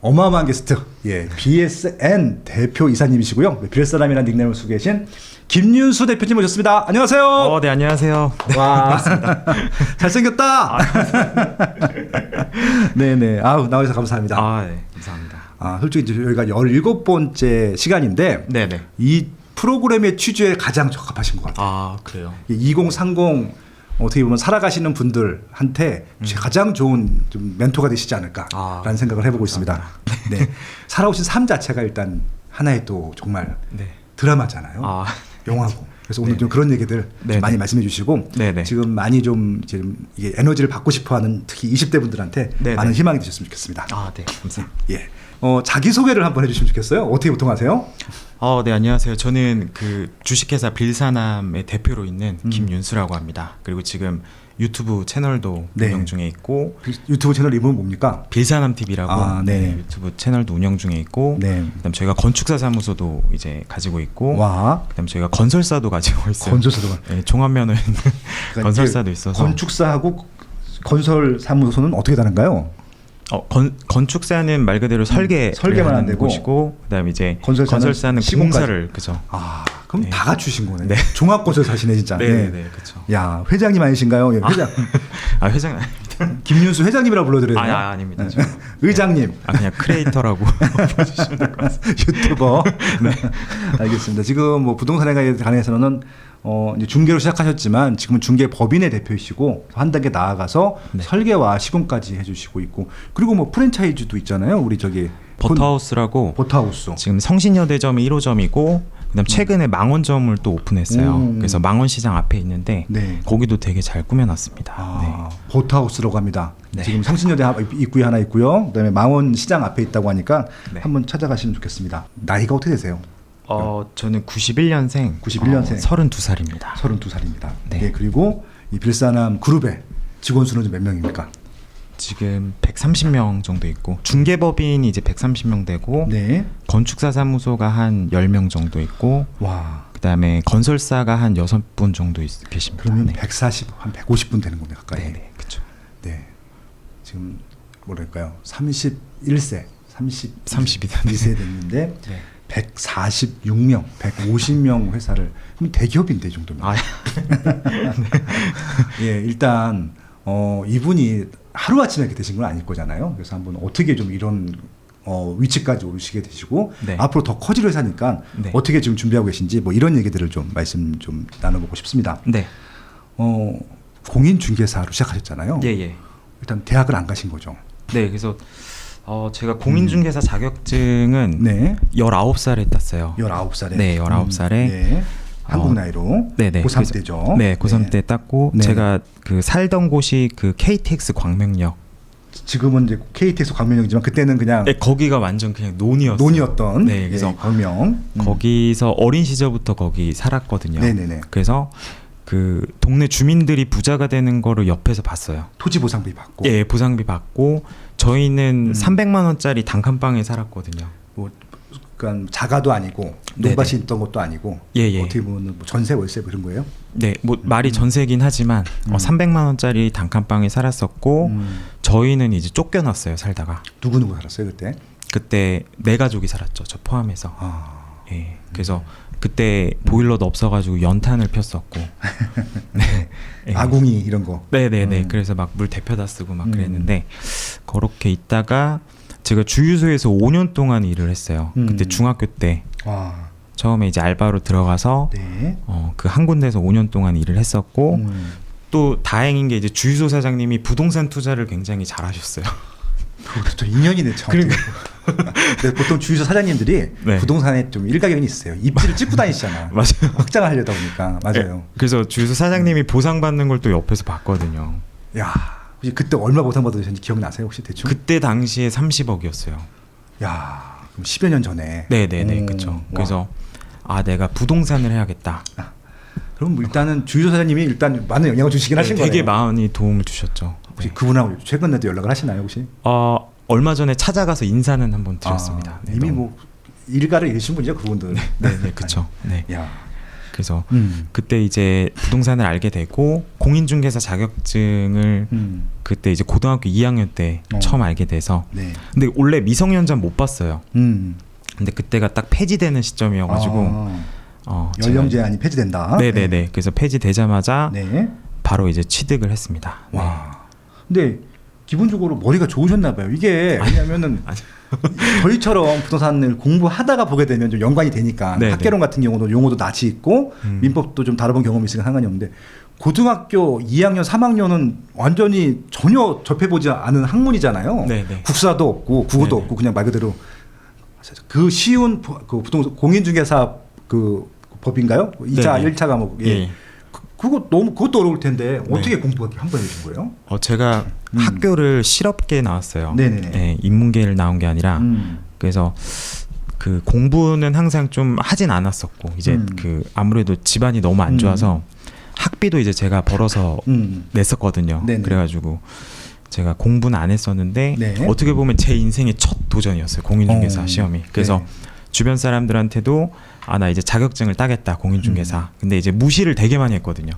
어마어마한 게스트, 예, BSN 대표 이사님이시고요. BSN이라는 닉네임을 쓰고 계신 김윤수 대표님 모셨습니다. 안녕하세요. 네, 안녕하세요. 와, 잘생겼다. 네네. 아우, 나와주셔서 감사합니다. 네, 감사합니다. 솔직히 이제 여기가 17번째 시간인데, 네네. 이 프로그램의 취지에 가장 적합하신 것 같아요. 그래요? 2030 어떻게 보면 살아가시는 분들한테 가장 좋은 좀 멘토가 되시지 않을까라는 생각을 해보고 있습니다. 네, 살아오신 삶 자체가 일단 하나의 또 정말 드라마잖아요. 영화고. 그래서 오늘 좀 그런 얘기들 좀 많이 말씀해 주시고 지금 많이 좀 지금 이게 에너지를 받고 싶어하는 특히 20대 분들한테 많은 희망이 되셨으면 좋겠습니다. 네, 감사합니다. 예, 자기 소개를 한번 해주시면 좋겠어요. 어떻게 보통 하세요? 네, 안녕하세요. 저는 그 주식회사 빌사남의 대표로 있는 김윤수라고 합니다. 그리고 지금 유튜브 채널도 운영 중에 있고. 유튜브 채널 이름은 뭡니까? 빌사남 TV라고 유튜브 채널도 운영 중에 있고. 그다음 저희가 건축사 사무소도 이제 가지고 있고. 그다음 저희가 건설사도 가지고 있어요. 건설사도. 종합면허 있는 그러니까 건설사도 있어서. 건축사하고 건설 사무소는 어떻게 다른가요? 건축사는 말 그대로 설계만 하는 곳이고, 그다음에 이제 건설사는 공사를 그죠. 그럼 다 갖추신 거네. 종합건설사시네 진짜. 네, 그렇죠. 야, 회장님 아니신가요? 회장. 회장 아닙니다. 김윤수 회장님이라고 불러드려요. 아닙니다. 의장님. 그냥 크리에이터라고 보시면 될 것 같습니다. 유튜버. 알겠습니다. 지금 뭐 부동산에 관해서는 이제 중개로 시작하셨지만 지금은 중개법인의 대표이시고 한 단계 나아가서 설계와 시공까지 해주시고 있고, 그리고 뭐 프랜차이즈도 있잖아요. 우리 저기 버터하우스라고. 버터하우스. 지금 성신여대점이 1호점이고 그다음 최근에 망원점을 또 오픈했어요. 그래서 망원시장 앞에 있는데 거기도 되게 잘 꾸며놨습니다. 버터하우스라고 합니다. 지금 성신여대 입구에 하나 있고요. 그다음에 망원시장 앞에 있다고 하니까 한번 찾아가시면 좋겠습니다. 나이가 어떻게 되세요? 저는 91년생. 32살입니다. 32살입니다. 네. 그리고 이 빌사남 그룹의 직원 수는 몇 명입니까? 지금 130명 정도 있고, 중개법인이 이제 130명 되고, 건축사 사무소가 한 10명 정도 있고, 그다음에 건설사가 한 6분 정도 계십니다. 그러면 140, 한 150분 되는 겁니다, 가까이. 그렇죠. 네. 지금 뭐랄까요? 31세, 32세 됐는데 146명, 150명 회사를, 그럼 대기업인데 이 정도면. 예, 일단 이분이 하루아침에 이렇게 되신 건 아닐 거잖아요. 그래서 한번 어떻게 좀 이런 위치까지 오르시게 되시고 앞으로 더 커질 회사니까 어떻게 지금 준비하고 계신지 뭐 이런 얘기들을 좀 말씀 좀 나눠보고 싶습니다. 공인중개사로 시작하셨잖아요. 일단 대학을 안 가신 거죠? 그래서 제가 공인중개사 자격증은 19살에 땄어요. 19살에? 네, 19살에. 한국 나이로 고3 때죠. 고3 때 땄고 제가 그 살던 곳이 그 KTX 광명역. 지금은 이제 KTX 광명역이지만 그때는 그냥 거기가 완전 그냥 논이었던. 그래서 광명. 거기서 어린 시절부터 거기 살았거든요. 네네네. 그래서 그 동네 주민들이 부자가 되는 거를 옆에서 봤어요. 토지 보상비 받고. 보상비 받고 저희는 300만 원짜리 단칸방에 살았거든요. 그러니까 자가도 아니고 논밭이 있던 것도 아니고 어떻게 보면 뭐 전세 월세 뭐 이런 거예요? 뭐 말이 전세긴 하지만 300만 원짜리 단칸방에 살았었고 저희는 이제 쫓겨났어요, 살다가. 누구 살았어요 그때? 그때 네 가족이 살았죠, 저 포함해서. 그래서 그때 보일러도 없어가지고 연탄을 폈었고. 아궁이 이런 거. 그래서 막 물 데펴다 쓰고 막 그랬는데 그렇게 있다가 제가 주유소에서 5년 동안 일을 했어요. 그때 중학교 때. 처음에 이제 알바로 들어가서 그 한 군데에서 5년 동안 일을 했었고 또 다행인 게 이제 주유소 사장님이 부동산 투자를 굉장히 잘하셨어요. 그것도 인연이네 참. 보통 주유소 사장님들이 부동산에 좀 일가견이 있어요. 입지를 찍고 다니시잖아. 맞아요. 확장을 하려다 보니까. 맞아요. 그래서 주유소 사장님이 보상받는 걸 또 옆에서 봤거든요. 야, 그때 얼마 보상 받으셨는지 기억나세요 혹시 대충? 그때 당시에 30억이었어요. 야, 그럼 10여 년 전에. 그렇죠. 그래서 내가 부동산을 해야겠다. 그럼 일단은 주유소 사장님이 일단 많은 영향을 주시긴 하신 거예요. 되게 많이 도움을 주셨죠. 혹시 그분하고 최근에도 연락을 하시나요 혹시? 얼마 전에 찾아가서 인사는 한번 드렸습니다. 이미 뭐 일가를 잃으신 분이죠 그분들. 그렇죠. 야. 그래서 그때 이제 부동산을 알게 되고 공인중개사 자격증을 그때 이제 고등학교 2학년 때 처음 알게 돼서 네. 근데 원래 미성년자는 못 봤어요. 근데 그때가 딱 폐지되는 시점이어가지고 연령 제한이 폐지된다. 네네네. 네. 그래서 폐지되자마자 네. 바로 이제 취득을 했습니다. 와. 근데 기본적으로 머리가 좋으셨나 봐요. 이게 왜냐면은 저희처럼 부동산을 공부하다가 보게 되면 좀 연관이 되니까 네네. 학개론 같은 경우도 용어도 낯이 있고 민법도 좀 다뤄본 경험이 있으니까 상관이 없는데 고등학교 2학년, 3학년은 완전히 전혀 접해보지 않은 학문이잖아요. 네네. 국사도 없고 국어도 네네. 없고 그냥 말 그대로 그 쉬운 그 부동산 공인중개사 그 법인가요? 이자 네네. 1차 과목. 예. 그것도 어려울 텐데 어떻게 네. 공부하게 한 번 해주신 거예요? 제가 학교를 실업계 나왔어요. 네네. 네, 인문계를 나온 게 아니라 그래서 그 공부는 항상 좀 하진 않았었고 이제 그 아무래도 집안이 너무 안 좋아서 학비도 이제 제가 벌어서 냈었거든요. 네네. 그래가지고 제가 공부는 안 했었는데 네. 어떻게 보면 제 인생의 첫 도전이었어요. 공인중개사 시험이. 그래서 네. 주변 사람들한테도 나 이제 자격증을 따겠다 공인중개사. 근데 이제 무시를 되게 많이 했거든요.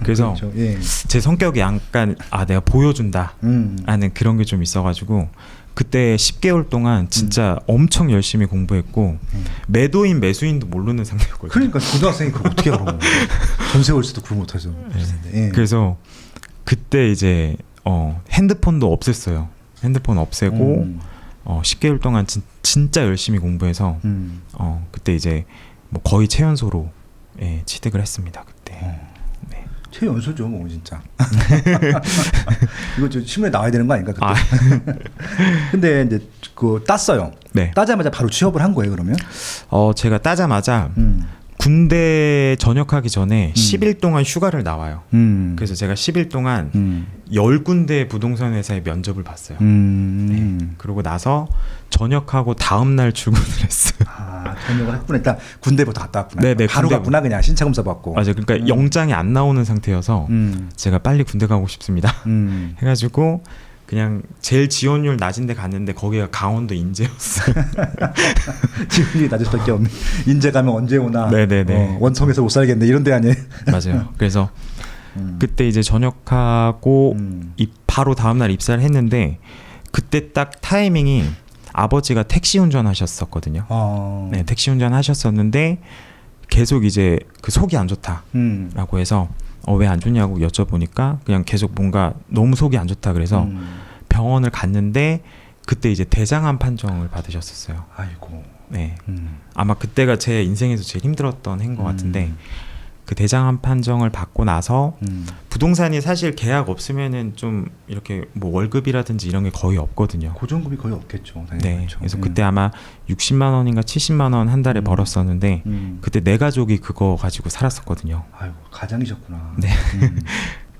그래서 그렇죠. 예. 제 성격이 약간 내가 보여준다 하는 그런 게 좀 있어가지고 그때 10개월 동안 진짜 엄청 열심히 공부했고 매도인 매수인도 모르는 상태였거든요. 그러니까 고등학생이 그걸 어떻게 알아? 전세 올 수도 그걸 못하죠. 예. 그래서 그때 이제 핸드폰도 없앴어요. 핸드폰 없애고 10개월 동안 진짜 열심히 공부해서 그때 이제 뭐 거의 최연소로 취득을 했습니다. 그때. 네. 최연소죠, 뭐 진짜. 이거 저 신문에 나와야 되는 거 아닌가 그때? 근데 이제 그 땄어요. 네. 따자마자 바로 취업을 한 거예요, 그러면? 제가 따자마자 군대 전역하기 전에 10일 동안 휴가를 나와요. 그래서 제가 10일 동안 10군데 부동산 회사에 면접을 봤어요. 네. 그러고 나서 전역하고 다음 날 출근을 했어요. 전역을 했구나. 일단 군대부터 갔다 왔구나. 네네, 바로 군대. 갔구나. 그냥 신차검사 받고. 맞아요. 그러니까 영장이 안 나오는 상태여서 제가 빨리 군대 가고 싶습니다. 해가지고 그냥 제일 지원율 낮은 데 갔는데 거기가 강원도 인제였어요. 지원율이 낮을 수밖에 없네. 인제 가면 언제 오나. 네네네. 원청에서 못 살겠네. 이런 데 아니에요? 맞아요. 그래서 그때 이제 전역하고 바로 다음날 입사를 했는데 그때 딱 타이밍이 아버지가 택시 운전하셨었거든요. 네, 택시 운전하셨었는데 계속 이제 그 속이 안 좋다라고 해서 왜 안 좋냐고 여쭤보니까 그냥 계속 뭔가 너무 속이 안 좋다 그래서 병원을 갔는데 그때 이제 대장암 판정을 받으셨었어요. 아이고. 네. 아마 그때가 제 인생에서 제일 힘들었던 해인 것 같은데 그 대장암 판정을 받고 나서 부동산이 사실 계약 없으면은 좀 이렇게 뭐 월급이라든지 이런 게 거의 없거든요. 고정급이 거의 없겠죠. 네. 그렇죠. 그래서 그때 아마 60만 원인가 70만 원 한 달에 벌었었는데 그때 내 가족이 그거 가지고 살았었거든요. 아이고, 가장이셨구나. 네.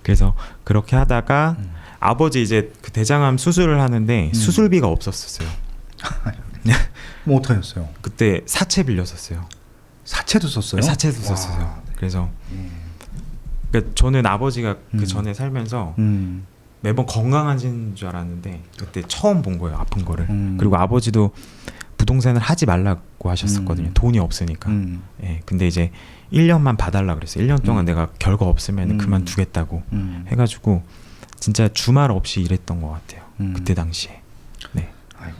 그래서 그렇게 하다가 아버지 이제 그 대장암 수술을 하는데 수술비가 없었었어요. 뭐 어떻게 하셨어요? 그때 사채 빌렸었어요. 사채도 썼어요? 사채도 썼어요. 그래서 그러니까 저는 아버지가 그 전에 살면서 매번 건강하신 줄 알았는데 그때 처음 본 거예요. 아픈 거를. 그리고 아버지도 부동산을 하지 말라고 하셨었거든요. 돈이 없으니까. 예, 근데 이제 1년만 봐달라 그랬어요. 1년 동안 내가 결과 없으면 그만두겠다고 해가지고 진짜 주말 없이 일했던 것 같아요. 그때 당시에. 네. 아이고.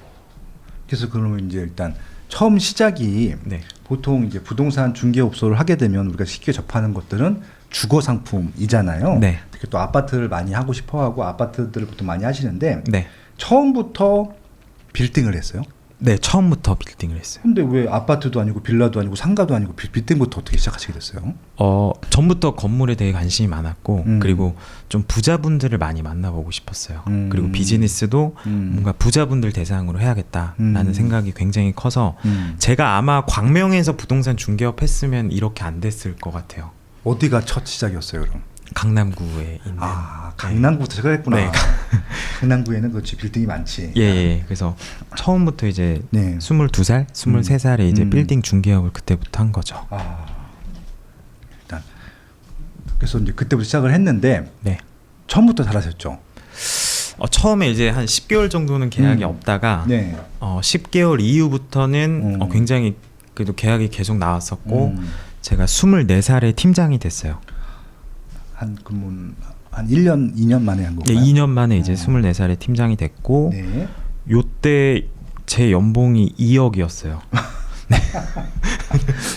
그래서 그러면 이제 일단 처음 시작이 네. 보통 이제 부동산 중개업소를 하게 되면 우리가 쉽게 접하는 것들은 주거 상품이잖아요. 네. 특히 또 아파트를 많이 하고 싶어하고 아파트들을 보통 많이 하시는데 네. 처음부터 빌딩을 했어요? 네, 처음부터 빌딩을 했어요. 근데 왜 아파트도 아니고 빌라도 아니고 상가도 아니고 빌딩부터 어떻게 시작하시게 됐어요? 전부터 건물에 대해 관심이 많았고 그리고 좀 부자분들을 많이 만나보고 싶었어요. 그리고 비즈니스도 뭔가 부자분들 대상으로 해야겠다라는 생각이 굉장히 커서 제가 아마 광명에서 부동산 중개업 했으면 이렇게 안 됐을 것 같아요. 어디가 첫 시작이었어요, 그럼? 강남구에 있는. 강남구부터 시작했구나. 네. 강남구에는 그렇지 빌딩이 많지. 예. 그래서 처음부터 이제 22살, 23살에 이제 빌딩 중개업을 그때부터 한 거죠. 일단 그래서 이제 그때부터 시작을 했는데 네. 처음부터 잘하셨죠? 처음에 이제 한 10개월 정도는 계약이 없다가 10개월 이후부터는 굉장히 그래도 계약이 계속 나왔었고 제가 24살에 팀장이 됐어요. 그러면 한 1년, 2년 만에 한 건가요? 네, 2년 만에 이제 24살에 팀장이 됐고 네. 요때 제 연봉이 2억이었어요.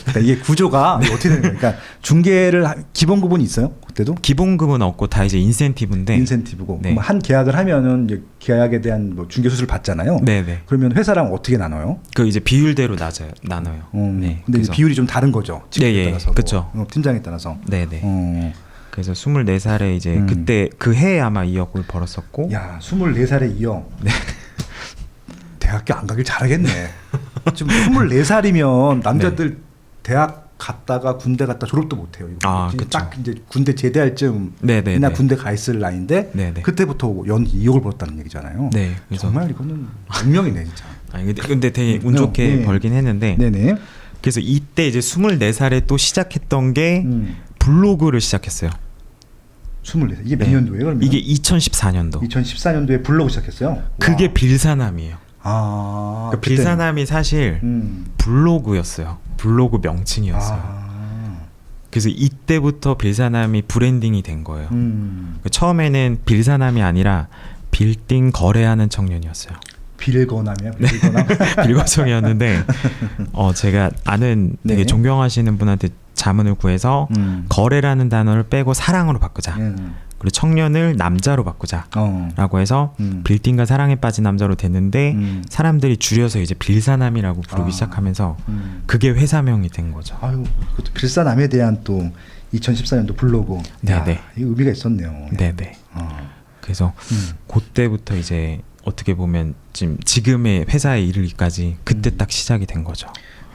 그러니까 이게 구조가 어떻게 되는 거예요? 그러니까 중개를 기본급은 있어요? 그때도? 기본급은 없고 다 이제 인센티브인데. 인센티브고. 네. 그럼 한 계약을 하면은 이제 계약에 대한 뭐 중개 수수료를 받잖아요. 네네. 그러면 회사랑 어떻게 나눠요? 그 이제 비율대로 나눠요. 네. 근데 이제 비율이 좀 다른 거죠. 직급에 네, 따라서. 그렇죠. 팀장에 따라서. 네네. 그래서 24살에 이제 그때 그 해에 아마 2억을 벌었었고. 야, 24살에 2억. 네. 대학교 안 가길 잘하겠네. 지금 24살이면 남자들 대학 갔다가 군대 갔다 졸업도 못 해요. 딱 이제 군대 제대할 즈음이나 군대 가 있을 나이인데 그때부터 연 2억을 벌었다는 얘기잖아요. 네. 그래서 정말 이거는 운명이네 진짜. 아니 근데 되게 운 좋게 벌긴 했는데. 네네. 그래서 이때 이제 24살에 또 시작했던 게 블로그를 시작했어요. 24살. 이게 몇 년도예요? 그러면? 이게 2014년도. 2014년도에 블로그 시작했어요. 그게 와. 빌사남이에요. 그러니까 빌사남이 사실 블로그였어요. 블로그 명칭이었어요. 그래서 이때부터 빌사남이 브랜딩이 된 거예요. 그러니까 처음에는 빌사남이 아니라 빌딩 거래하는 청년이었어요. 빌거남이야? 빌거남? 빌거청이었는데 제가 아는 되게 존경하시는 분한테 자문을 구해서 거래라는 단어를 빼고 사랑으로 바꾸자. 그리고 청년을 남자로 바꾸자라고 해서 빌딩과 사랑에 빠진 남자로 됐는데 사람들이 줄여서 이제 빌사남이라고 부르기 시작하면서 그게 회사명이 된 거죠. 아유, 그것도 빌사남에 대한 또 2014년도 블로그. 네네. 이 의미가 있었네요. 네네. 그래서 그때부터 이제 어떻게 보면 지금의 회사에 이르기까지 그때 딱 시작이 된 거죠.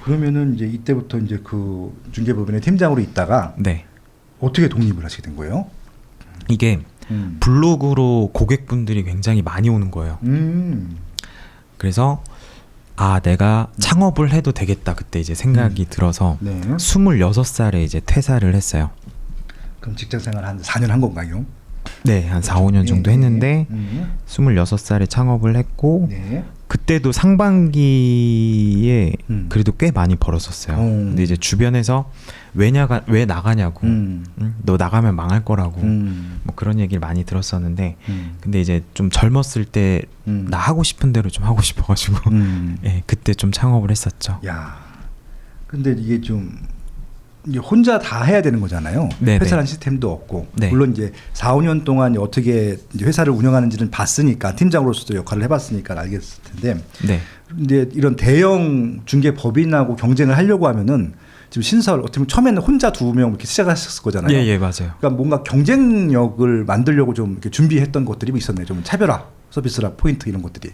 그러면은 이제 이때부터 이제 그 중개법인의 팀장으로 있다가 어떻게 독립을 하시게 된 거예요? 이게 블로그로 고객분들이 굉장히 많이 오는 거예요. 그래서 내가 창업을 해도 되겠다 그때 이제 생각이 들어서 26살에 이제 퇴사를 했어요. 그럼 직장생활 한 4년 한 건가요? 네, 한 4, 5년 정도 했는데 26살에 창업을 했고 그때도 상반기에 그래도 꽤 많이 벌었었어요. 근데 이제 주변에서 왜 나가냐고, 너 나가면 망할 거라고 뭐 그런 얘기를 많이 들었었는데 근데 이제 좀 젊었을 때 나 하고 싶은 대로 좀 하고 싶어가지고 그때 좀 창업을 했었죠. 야, 근데 이게 좀 이제 혼자 다 해야 되는 거잖아요. 회사라는 시스템도 없고 물론 이제 4, 5년 동안 어떻게 이제 회사를 운영하는지는 봤으니까 팀장으로서도 역할을 해봤으니까 알겠을 텐데 근데 이런 대형 중개 법인하고 경쟁을 하려고 하면은 지금 신설 어떻게 보면 처음에는 혼자 2명 이렇게 시작하셨을 거잖아요. 예, 맞아요. 그러니까 뭔가 경쟁력을 만들려고 좀 이렇게 준비했던 것들이 있었네요. 좀 차별화, 서비스라 포인트 이런 것들이.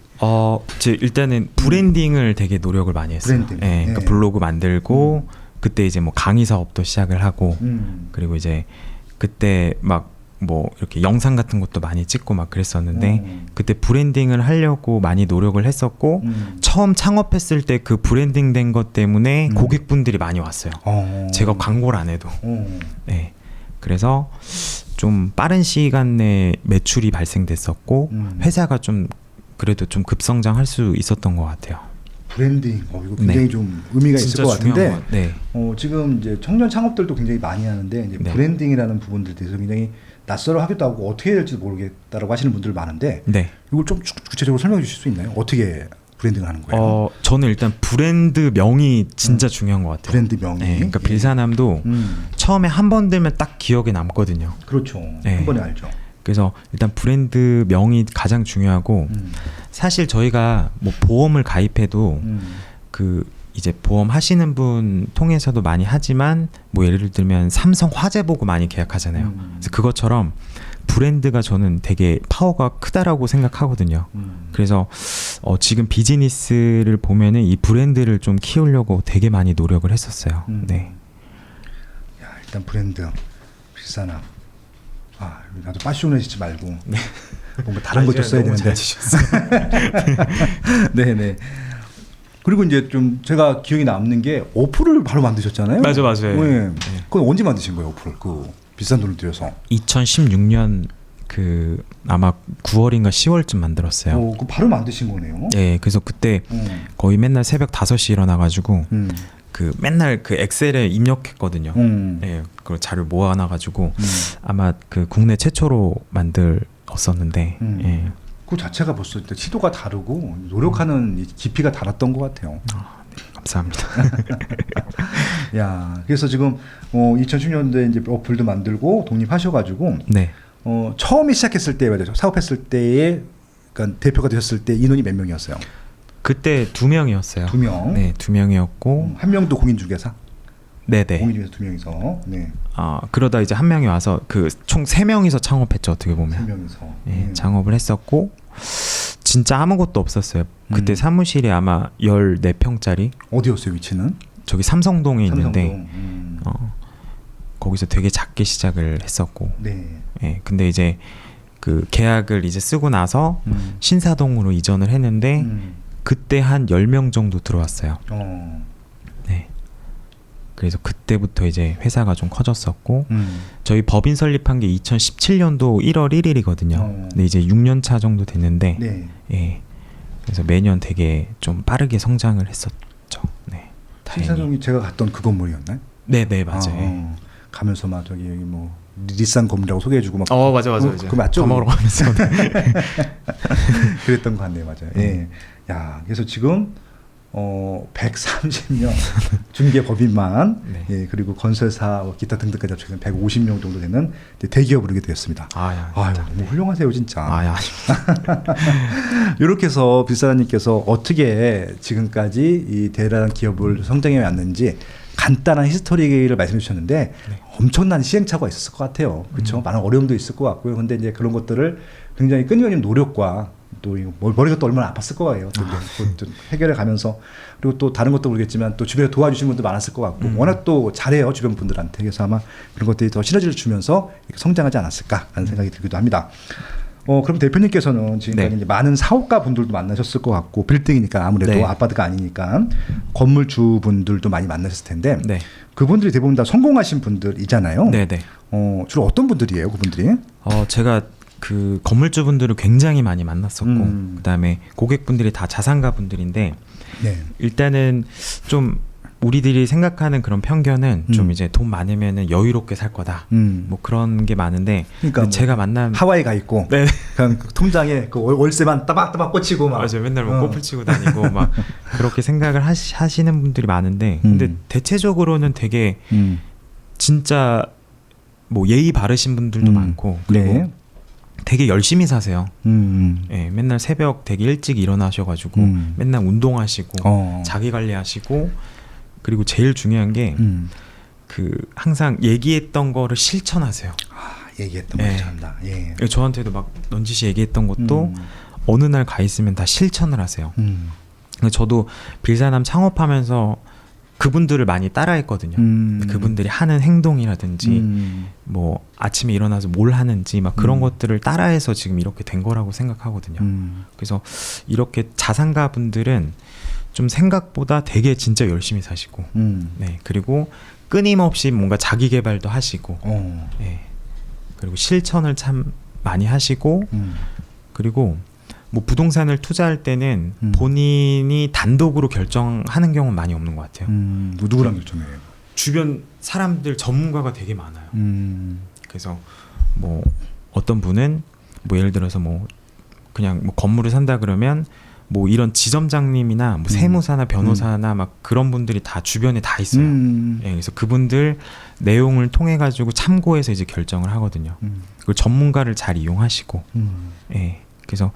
일단은 브랜딩을 되게 노력을 많이 했어요. 그러니까 블로그 만들고 그때 이제 뭐 강의 사업도 시작을 하고 그리고 이제 그때 막 뭐 이렇게 영상 같은 것도 많이 찍고 막 그랬었는데 그때 브랜딩을 하려고 많이 노력을 했었고 처음 창업했을 때 그 브랜딩 된 것 때문에 고객분들이 많이 왔어요. 제가 광고를 안 해도. 그래서 좀 빠른 시간 내에 매출이 발생됐었고 회사가 좀 그래도 좀 급성장할 수 있었던 것 같아요. 브랜딩, 이거 굉장히 좀 의미가 있을 것 같은데 지금 이제 청년 창업들도 굉장히 많이 하는데 이제 브랜딩이라는 부분들에 대해서 굉장히 낯설어 하기도 하고 어떻게 해야 될지 모르겠다라고 하시는 분들 많은데 이걸 좀 구체적으로 설명해 주실 수 있나요? 어떻게 브랜딩을 하는 거예요? 저는 일단 브랜드 명이 진짜 중요한 것 같아요. 브랜드 명이. 그러니까 빌사남도 처음에 한 번 들면 딱 기억에 남거든요. 그렇죠. 한 번에 알죠. 그래서 일단 브랜드 명이 가장 중요하고 사실 저희가 뭐 보험을 가입해도 그 이제 보험 하시는 분 통해서도 많이 하지만 뭐 예를 들면 삼성 화재 보고 많이 계약하잖아요. 그래서 그것처럼 브랜드가 저는 되게 파워가 크다라고 생각하거든요. 그래서 지금 비즈니스를 보면은 이 브랜드를 좀 키우려고 되게 많이 노력을 했었어요. 야, 일단 브랜드 빌사남. 나도 파쇼네시지 말고 뭔가 다른 것도 써야 되는데. 네네. 그리고 이제 좀 제가 기억이 남는 게 어플을 바로 만드셨잖아요. 맞아요. 그건 언제 만드신 거예요, 어플? 그 비싼 돈을 들여서. 2016년 그 아마 9월인가 10월쯤 만들었어요. 그 바로 만드신 거네요. 그래서 그때 거의 맨날 새벽 5시 일어나가지고 그 맨날 그 엑셀에 입력했거든요. 예, 그걸 자료 모아놔가지고 아마 그 국내 최초로 만들었었는데. 예. 그 자체가 벌써 시도가 다르고 노력하는 이 깊이가 달랐던 것 같아요. 네, 감사합니다. 야, 그래서 지금 2010년도에 이제 어플도 만들고 독립하셔가지고 네. 처음에 시작했을 때 말이죠. 사업했을 때에 그러니까 대표가 되셨을 때 인원이 몇 명이었어요? 그때 2명이었어요. 2명. 네, 2명이었고 한 명도 공인중개사. 네네. 공인중개사 2명이서. 네. 그러다 이제 한 명이 와서 그 총 3명이서 창업했죠. 어떻게 보면. 3명이서. 네, 창업을 했었고 진짜 아무것도 없었어요. 그때 사무실이 아마 14평짜리. 어디였어요, 위치는? 저기 삼성동에 삼성동. 있는데 거기서 되게 작게 시작을 했었고. 네. 네, 근데 이제 그 계약을 이제 쓰고 나서 신사동으로 이전을 했는데 그때 한 10명 정도 들어왔어요. 네. 그래서 그때부터 이제 회사가 좀 커졌었고 저희 법인 설립한 게 2017년도 1월 1일이거든요. 근데 이제 6년 차 정도 됐는데 네. 예. 그래서 매년 되게 좀 빠르게 성장을 했었죠. 네. 신사동이 제가 갔던 그 건물이었나요? 네, 네, 맞아요. 가면서 막 저기 여기 뭐 리산 건물이라고 소개해주고 막. 맞아. 그 맞죠? 밥 먹으러 가면서. 그랬던 거 같네요, 맞아요. 예. 야, 그래서 지금 130명 중개 법인만 네. 예, 그리고 건설사 기타 등등까지 합쳐서 150명 정도 되는 대기업으로 이렇게 되었습니다. 아유, 너무 훌륭하세요, 진짜. 아닙니다. 이렇게 해서 빌사라님께서 어떻게 지금까지 이 대단한 기업을 성장해 왔는지 간단한 히스토리를 말씀해 주셨는데 네. 엄청난 시행착오가 있었을 것 같아요. 그렇죠? 많은 어려움도 있을 것 같고요. 근데 이제 그런 것들을 굉장히 끊임없는 노력과 또 머리가 또 얼마나 아팠을 거예요. 또 해결해 가면서 그리고 또 다른 것도 모르겠지만 또 주변에 도와주신 분도 많았을 것 같고 워낙 또 잘해요 주변 분들한테. 그래서 아마 그런 것들이 더 시너지를 주면서 성장하지 않았을까라는 생각이 들기도 합니다. 그럼 대표님께서는 지금까지 네. 이제 많은 사업가 분들도 만나셨을 것 같고 빌딩이니까 아무래도 네. 아파트가 아니니까 건물주 분들도 많이 만나셨을 텐데 네. 그분들이 대부분 다 성공하신 분들이잖아요. 네, 네. 주로 어떤 분들이에요, 그분들이? 제가 그 건물주분들을 굉장히 많이 만났었고 그다음에 고객분들이 다 자산가 분들인데 네. 일단은 좀 우리들이 생각하는 그런 편견은 좀 이제 돈 많으면은 여유롭게 살 거다. 뭐 그런 게 많은데 그러니까 뭐 제가 만난 하와이 가 있고 네. 그냥 통장에 그 월세만 따박따박 꽂히고 막 맞아요. 맨날 뭐 꽃을 치고 다니고 막 그렇게 생각을 하시는 분들이 많은데 근데 대체적으로는 되게 진짜 뭐 예의 바르신 분들도 많고 그리고 네. 되게 열심히 사세요. 예, 맨날 새벽 되게 일찍 일어나셔가지고 맨날 운동하시고 자기 관리하시고 그리고 제일 중요한 게 그 항상 얘기했던 거를 실천하세요. 얘기했던 거 참다. 예. 저한테도 막 넌지시 얘기했던 것도 어느 날 가 있으면 다 실천을 하세요. 저도 빌사남 창업하면서 그분들을 많이 따라했거든요. 그분들이 하는 행동이라든지 뭐 아침에 일어나서 뭘 하는지 막 그런 것들을 따라해서 지금 이렇게 된 거라고 생각하거든요. 그래서 이렇게 자산가 분들은 좀 생각보다 되게 진짜 열심히 사시고 네, 그리고 끊임없이 뭔가 자기 개발도 하시고 네, 그리고 실천을 참 많이 하시고 그리고 뭐 부동산을 투자할 때는 본인이 단독으로 결정하는 경우는 많이 없는 것 같아요. 누구랑 결정해요? 주변 사람들 전문가가 되게 많아요. 그래서 뭐 어떤 분은 뭐 예를 들어서 뭐 그냥 뭐 건물을 산다 그러면 뭐 이런 지점장님이나 뭐 세무사나 변호사나 막 그런 분들이 다 주변에 다 있어요. 예, 그래서 그분들 내용을 통해 가지고 참고해서 이제 결정을 하거든요. 그리고 전문가를 잘 이용하시고, 예, 그래서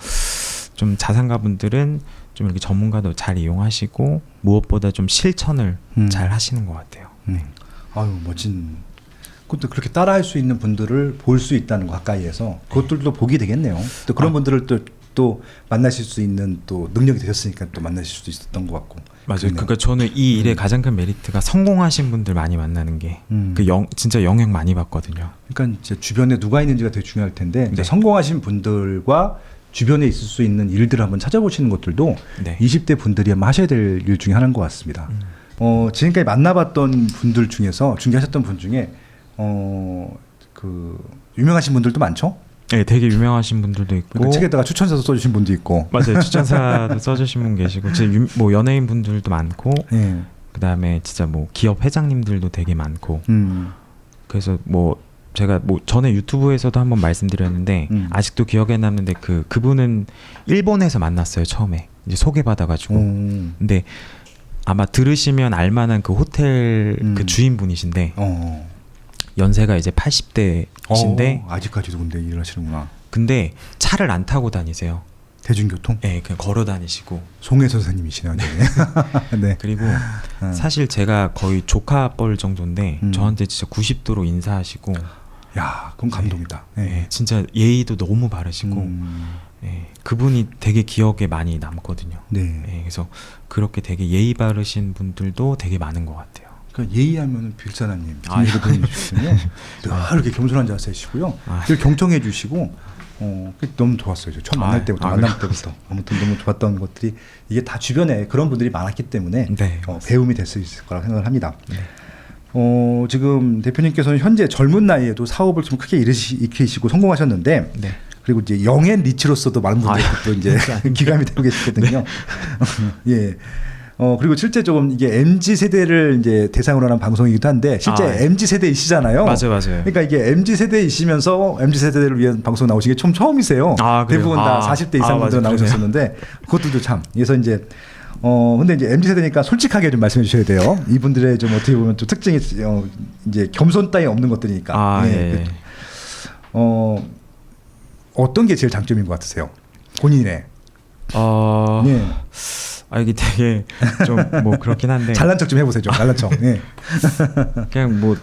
좀 자산가 분들은 좀 이렇게 전문가도 잘 이용하시고 무엇보다 좀 실천을 잘 하시는 것 같아요. 아유, 멋진. 그것도 그렇게 따라할 수 있는 분들을 볼 수 있다는 거 가까이에서 그것들도 복이 되겠네요. 또 그런 분들을 또 만나실 수 있는 또 능력이 되셨으니까 또 만나실 수도 있었던 것 같고. 맞아요. 그러네요. 그러니까 저는 이 일의 가장 큰 메리트가 성공하신 분들 많이 만나는 게 진짜 영향 많이 받거든요. 그러니까 이제 주변에 누가 있는지가 되게 중요할 텐데 이제 네. 성공하신 분들과 주변에 있을 수 있는 일들을 한번 찾아보시는 것들도 네. 20대 분들이 한번 하셔야 될 일 중에 하나인 것 같습니다. 지금까지 만나봤던 분들 중에서 중개하셨던 분 중에 그 유명하신 분들도 많죠? 네, 되게 유명하신 분들도 있고 그러니까 책에다가 추천서도 써주신 분도 있고. 맞아요. 추천사도 써주신 분 계시고 뭐 연예인 분들도 많고 네. 그다음에 진짜 뭐 기업 회장님들도 되게 많고 그래서 뭐 제가 뭐 전에 유튜브에서도 한번 말씀드렸는데 아직도 기억에 남는데 그분은 일본에서 만났어요. 처음에 이제 소개받아가지고 근데 아마 들으시면 알만한 그 호텔 그 주인분이신데 연세가 이제 80대이신데 아직까지도 근데 일을 하시는구나. 근데 차를 안 타고 다니세요. 대중교통? 네, 그냥 걸어 다니시고. 송혜 선생님이시네요. 네. 그리고 사실 제가 거의 조카뻘 정도인데 저한테 진짜 90도로 인사하시고. 야, 그건 감동이다. 네. 네, 진짜 예의도 너무 바르시고. 네, 그분이 되게 기억에 많이 남거든요. 네. 네, 그래서 그렇게 되게 예의 바르신 분들도 되게 많은 것 같아요. 그러니까 예의하면 빌사나님, 분이시거든요. 이렇게 겸손한 자세시고요. 경청해 주시고. 너무 좋았어요. 처음 만날 때부터 만날 때부터 아무튼 너무 좋았던 것들이 이게 다 주변에 그런 분들이 많았기 때문에 네, 배움이 될 수 있을 거라고 생각을 합니다. 네. 지금 대표님께서는 현재 젊은 나이에도 사업을 좀 크게 일으키시고 성공하셨는데 네. 그리고 이제 영앤 리치로서도 많은 분들이 또 이제 기감이 되고 계시거든요. 네. 예. 그리고 실제 좀 이게 MZ 세대를 이제 대상으로 하는 방송이기도 한데 실제 MZ 세대이시잖아요. 맞아요. 그러니까 이게 MZ 세대이시면서 MZ 세대를 위한 방송 나오신 게 처음이세요. 대부분 다 40대 이상 분들 나오셨었는데 그것들도 참. 그래서 이제 근데 이제 MZ 세대니까 솔직하게 좀 말씀해 주셔야 돼요. 이분들의 좀 어떻게 보면 또 특징이 이제 겸손 따위 없는 것들이니까. 예. 어떤 게 제일 장점인 것 같으세요? 본인의. 예. 이게 되게 좀 뭐 그렇긴 한데 잘난 척 좀 해보세요. 잘난 척. 네. 그냥 뭐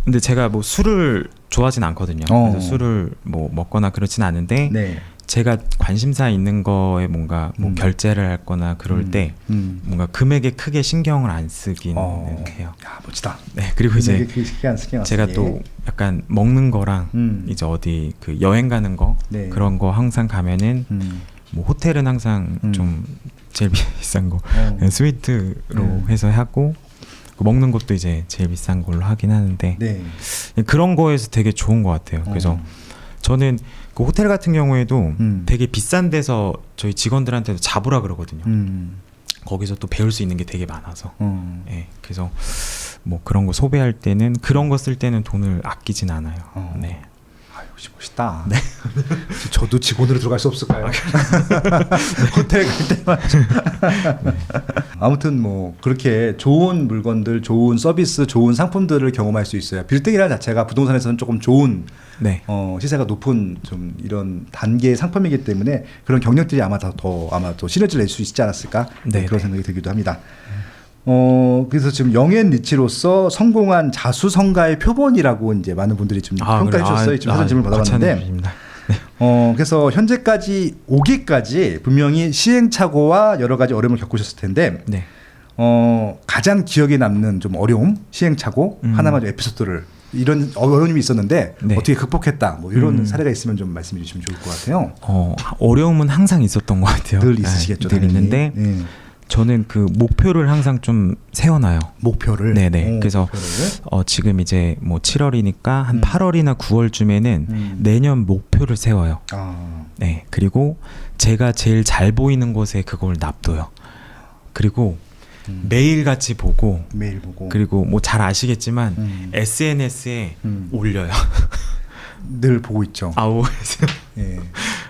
근데 제가 뭐 술을 좋아하진 않거든요. 그래서 술을 뭐 먹거나 그렇진 않은데 네. 제가 관심사 있는 거에 뭔가 뭐 결제를 할거나 그럴 때 뭔가 금액에 크게 신경을 안 쓰긴 해요. 야, 멋지다. 네, 그리고 이제 신경 제가 또 약간 먹는 거랑 이제 어디 그 여행 가는 거 네. 그런 거 항상 가면은 뭐 호텔은 항상 좀 제일 비싼 거 스위트로 해서 하고 먹는 것도 이제 제일 비싼 걸로 하긴 하는데 네. 그런 거에서 되게 좋은 것 같아요. 그래서 저는 그 호텔 같은 경우에도 되게 비싼 데서 저희 직원들한테도 잡으라 그러거든요. 거기서 또 배울 수 있는 게 되게 많아서 네, 그래서 뭐 그런 거 소비할 때는 그런 거 쓸 때는 돈을 아끼진 않아요. 네. 역시 멋있다. 네. 저도 직원으로 들어갈 수 없을까요? 호텔 갈 때만. 네. 아무튼 뭐 그렇게 좋은 물건들, 좋은 서비스, 좋은 상품들을 경험할 수 있어요. 빌딩이라는 자체가 부동산에서는 조금 좋은 네. 시세가 높은 좀 이런 단계의 상품이기 때문에 그런 경력들이 아마 더 시너지를 낼 수 있지 않았을까 네, 그런 생각이 들기도 합니다. 그래서 지금 영앤 리치로서 성공한 자수성가의 표본이라고 이제 많은 분들이 좀 평가해 주셨어요. 지금 사전 질문 받아봤는데, 네. 그래서 현재까지 오기까지 분명히 시행착오와 여러 가지 어려움을 겪으셨을 텐데, 네. 가장 기억에 남는 좀 어려움, 시행착오 하나만 좀 에피소드를 이런 어려움이 있었는데 네. 어떻게 극복했다, 뭐 이런 사례가 있으면 좀 말씀해 주시면 좋을 것 같아요. 어려움은 항상 있었던 것 같아요. 늘 있으시겠죠. 늘 있는데. 네. 저는 그 목표를 항상 좀 세워놔요. 목표를? 네네. 그래서 지금 이제 뭐 7월이니까 한 8월이나 9월쯤에는 내년 목표를 세워요. 네. 그리고 제가 제일 잘 보이는 곳에 그걸 납둬요. 그리고 매일 같이 보고 그리고 뭐 잘 아시겠지만 SNS에 올려요. 늘 보고 있죠. 보고 있어요. 예.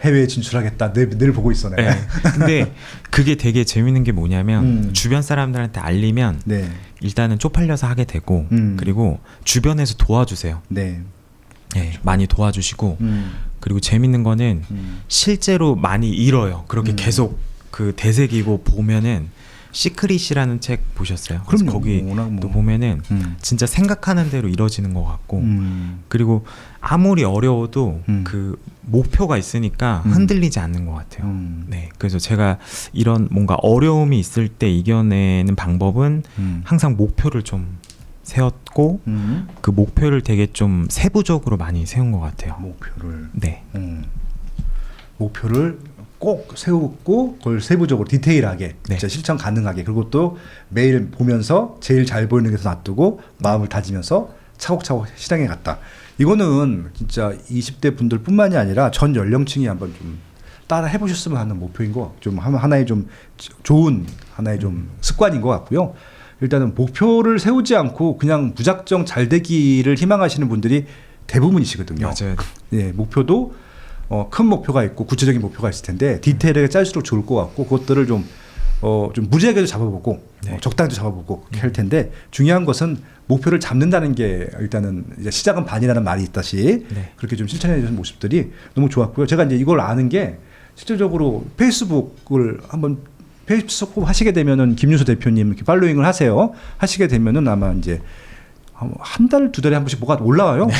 해외에 진출하겠다. 늘 보고 있어 내가. 네. 근데 그게 되게 재밌는 게 뭐냐면 주변 사람들한테 알리면 네. 일단은 쪽팔려서 하게 되고 그리고 주변에서 도와주세요. 네. 네, 많이 도와주시고 그리고 재밌는 거는 실제로 많이 잃어요. 그렇게 계속 그 되새기고 보면은 시크릿이라는 책 보셨어요? 그럼 거기 또 보면은 진짜 생각하는 대로 이루어지는 것 같고 그리고 아무리 어려워도 그 목표가 있으니까 흔들리지 않는 것 같아요. 네, 그래서 제가 이런 뭔가 어려움이 있을 때 이겨내는 방법은 항상 목표를 좀 세웠고 그 목표를 되게 좀 세부적으로 많이 세운 것 같아요. 목표를. 네. 목표를 꼭 세우고 그걸 세부적으로 디테일하게 네. 진짜 실천 가능하게 그리고 또 매일 보면서 제일 잘 보이는 데서 놔두고 마음을 다지면서 차곡차곡 실행해 갔다. 이거는 진짜 20대 분들 뿐만이 아니라 전 연령층이 한번 좀 따라 해보셨으면 하는 목표인 것 같고 좀 하나의 좀 좋은 하나의 좀 습관인 것 같고요. 일단은 목표를 세우지 않고 그냥 무작정 잘 되기를 희망하시는 분들이 대부분이시거든요. 맞아요. 예, 목표도 큰 목표가 있고 구체적인 목표가 있을 텐데 디테일하게 짤수록 좋을 것 같고 그것들을 좀 무리하게도 잡아보고 네. 적당히도 잡아보고 그렇게 할 텐데 중요한 것은 목표를 잡는다는 게 일단은 이제 시작은 반이라는 말이 있다시 네. 그렇게 좀 실천해 주는 모습들이 너무 좋았고요. 제가 이제 이걸 아는 게 실질적으로 페이스북을 한번 페이스북 하시게 되면은 김윤수 대표님 이렇게 팔로잉을 하시게 되면은 아마 이제 한 달, 두 달에 한 번씩 뭐가 올라와요. 네,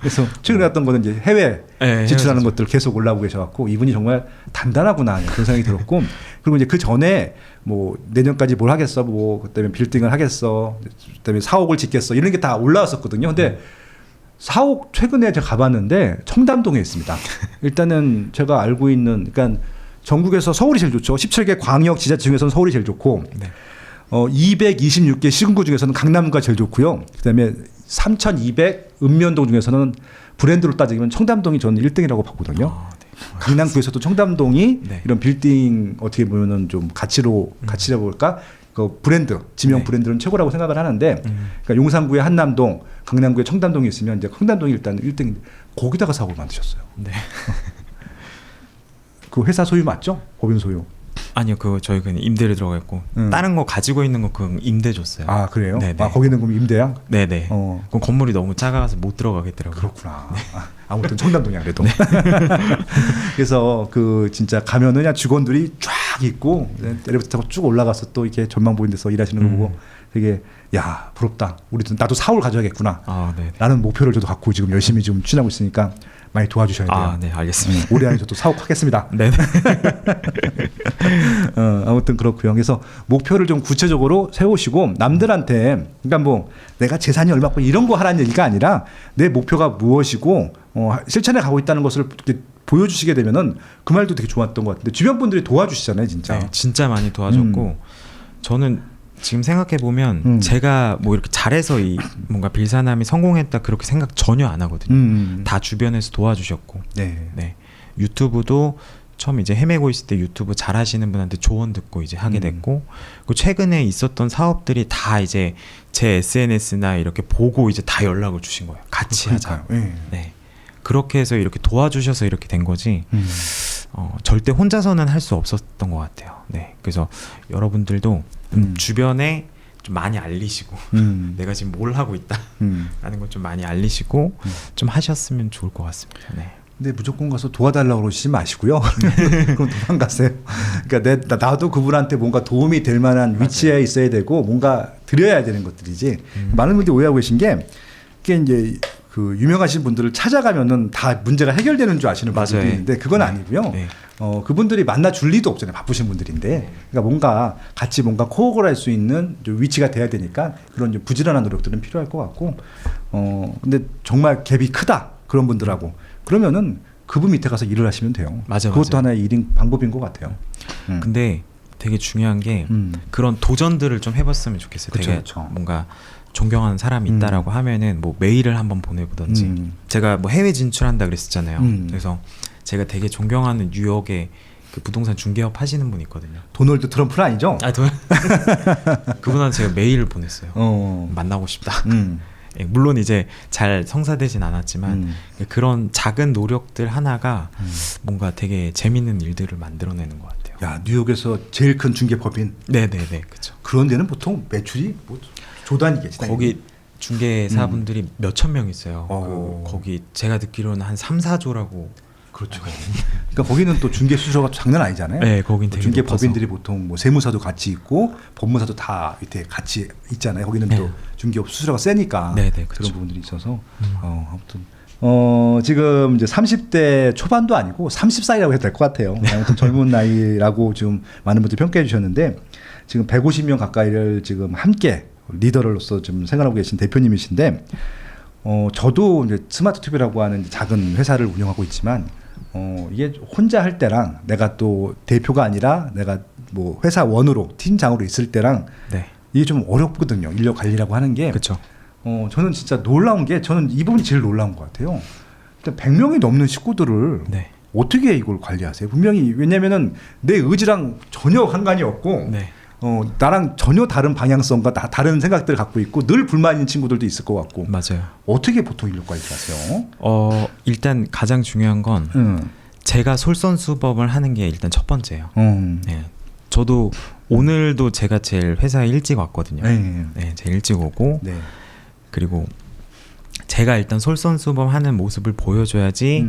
그래서 최근에 했던 거는 이제 해외 진출하는 것들 계속 올라오고 계셔갖고 이분이 정말 단단하구나 그런 생각이 들었고 그리고 이제 그 전에 뭐 내년까지 뭘 하겠어, 뭐 그다음에 빌딩을 하겠어, 그다음에 사옥을 짓겠어 이런 게 다 올라왔었거든요. 근데 사옥 최근에 제가 가봤는데 청담동에 있습니다. 일단은 제가 알고 있는 그러니까 전국에서 서울이 제일 좋죠. 17개 광역 지자체 중에서는 서울이 제일 좋고. 네. 226개 시군구 중에서는 강남구가 제일 좋고요. 그다음에 3,200 읍면동 중에서는 브랜드로 따지면 청담동이 저는 1등이라고 봤거든요. 네. 강남구에서도 청담동이 네. 이런 빌딩 어떻게 보면은 좀 가치라 볼까? 그 브랜드, 지명 네. 브랜드는 최고라고 생각을 하는데, 그러니까 용산구에 한남동, 강남구에 청담동이 있으면 이제 청담동이 일단 1등인데 거기다가 사고를 만드셨어요. 네. 그 회사 소유 맞죠? 법인 소유. 아니요, 그거 저희 그냥 임대를 들어갔고 다른 거 가지고 있는 거 그 임대 줬어요. 아 그래요? 네네. 아 거기는 그럼 임대야? 네네. 그럼 건물이 너무 작아서 못 들어가겠더라고요. 그렇구나. 네. 아무튼 청담동이야 그래도. 네. 그래서 그 진짜 가면은 그냥 직원들이 쫙 있고 엘리베이터 타고 쭉 올라가서 또 이렇게 전망 보이는 데서 일하시는 거 보고 되게 야 부럽다. 우리도 나도 사옥을 가져야겠구나. 라는 목표를 저도 갖고 지금 열심히 지금 추진하고 있으니까. 많이 도와주셔야 돼요. 네, 알겠습니다. 올해 안에 저도 사옥하겠습니다. 네. 아무튼 그렇고요. 그래서 목표를 좀 구체적으로 세우시고 남들한테 그러니까 뭐 내가 재산이 얼마고 이런 거 하라는 얘기가 아니라 내 목표가 무엇이고 실천해 가고 있다는 것을 이렇게 보여주시게 되면은 그 말도 되게 좋았던 것 같은데 주변 분들이 도와주시잖아요, 진짜. 네, 진짜 많이 도와줬고 저는 지금 생각해 보면 제가 뭐 이렇게 잘해서 이 뭔가 빌사남이 성공했다 그렇게 생각 전혀 안 하거든요. 다 주변에서 도와주셨고, 네. 유튜브도 처음 이제 헤매고 있을 때 유튜브 잘하시는 분한테 조언 듣고 이제 하게 됐고, 그리고 최근에 있었던 사업들이 다 이제 제 SNS나 이렇게 보고 이제 다 연락을 주신 거예요. 같이 하자. 네. 그렇게 해서 이렇게 도와주셔서 이렇게 된 거지. 절대 혼자서는 할 수 없었던 것 같아요. 네, 그래서 여러분들도 주변에 좀 많이 알리시고 내가 지금 뭘 하고 있다라는 걸 좀 많이 알리시고 좀 하셨으면 좋을 것 같습니다. 네. 근데 무조건 가서 도와달라고 그러시지 마시고요. 그럼 도망가세요. 그러니까 나도 그분한테 뭔가 도움이 될 만한 위치에 맞아요. 있어야 되고 뭔가 드려야 되는 것들이지. 많은 분들이 오해하고 계신 게 그게 이제 그 유명하신 분들을 찾아가면은 다 문제가 해결되는 줄 아시는 분들이 맞아요. 있는데 그건 아니고요. 네. 그분들이 만나 줄 리도 없잖아요. 바쁘신 분들인데. 그러니까 뭔가 같이 뭔가 코어를 할 수 있는 좀 위치가 돼야 되니까 그런 좀 부지런한 노력들은 필요할 것 같고. 근데 정말 갭이 크다. 그런 분들하고. 그러면은 그분 밑에 가서 일을 하시면 돼요. 그것도 하나의 일인 방법인 것 같아요. 근데 되게 중요한 게 그런 도전들을 좀 해봤으면 좋겠어요. 그쵸, 되게 그쵸. 뭔가 존경하는 사람이 있다라고 하면은 뭐 메일을 한번 보내보던지 제가 뭐 해외 진출한다 그랬었잖아요. 그래서 제가 되게 존경하는 뉴욕에 그 부동산 중개업 하시는 분이 있거든요. 도널드 트럼프는 아니죠? 그분한테 제가 메일을 보냈어요. 만나고 싶다. 물론 이제 잘 성사되진 않았지만 그런 작은 노력들 하나가 뭔가 되게 재밌는 일들을 만들어내는 것 같아요. 야, 뉴욕에서 제일 큰 중개법인. 네네네, 그렇죠. 그런 데는 보통 매출이 뭐 조단이겠지. 거기 중개사분들이 몇천 명 있어요. 거기 제가 듣기로는 한 3, 4조라고. 그렇죠. 그러니까 거기는 또 중개 수수료가 장난 아니잖아요. 네, 거긴 되게 중개 높아서. 법인들이 보통 뭐 세무사도 같이 있고 법무사도 다 밑에 같이 있잖아요. 거기는 또 중개업 수수료가 세니까 그런 그렇죠. 부분들이 있어서 아무튼 지금 이제 30대 초반도 아니고 30살이라고 해도 될 것 같아요. 아무튼 젊은 나이라고 지금 많은 분들이 평가해 주셨는데 지금 150명 가까이를 지금 함께 리더로서 좀 생활하고 계신 대표님이신데 저도 이제 스마트 튜브라고 하는 작은 회사를 운영하고 있지만 이게 혼자 할 때랑 내가 또 대표가 아니라 내가 뭐 회사원으로 팀장으로 있을 때랑 이게 좀 어렵거든요. 인력 관리라고 하는 게. 그렇죠. 저는 진짜 놀라운 게 저는 이 부분이 제일 놀라운 것 같아요. 일단 100명이 넘는 식구들을 어떻게 이걸 관리하세요? 분명히 왜냐면은 내 의지랑 전혀 상관이 없고 나랑 전혀 다른 방향성과 다른 생각들을 갖고 있고 늘 불만 있는 친구들도 있을 것 같고. 맞아요. 어떻게 보통 인력 관리를 하세요? 일단 가장 중요한 건 제가 솔선수범을 하는 게 일단 첫 번째예요. 네. 저도 오늘도 제가 제일 회사에 일찍 왔거든요. 네, 제일 일찍 오고 네. 그리고 제가 일단 솔선수범하는 모습을 보여줘야지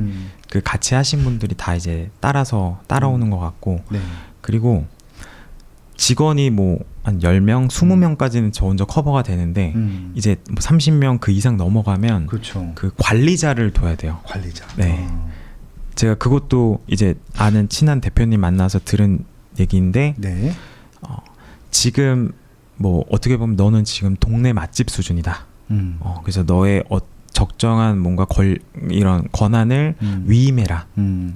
그 같이 하신 분들이 다 이제 따라오는 것 같고 네. 그리고 직원이 뭐 한 10명, 20명까지는 저 혼자 커버가 되는데 이제 뭐 30명 그 이상 넘어가면 그렇죠. 그 관리자를 둬야 돼요. 관리자. 네. 제가 그것도 이제 아는 친한 대표님 만나서 들은 얘기인데 네. 지금 뭐 어떻게 보면 너는 지금 동네 맛집 수준이다. 그래서 너의 적정한 뭔가 이런 권한을 위임해라.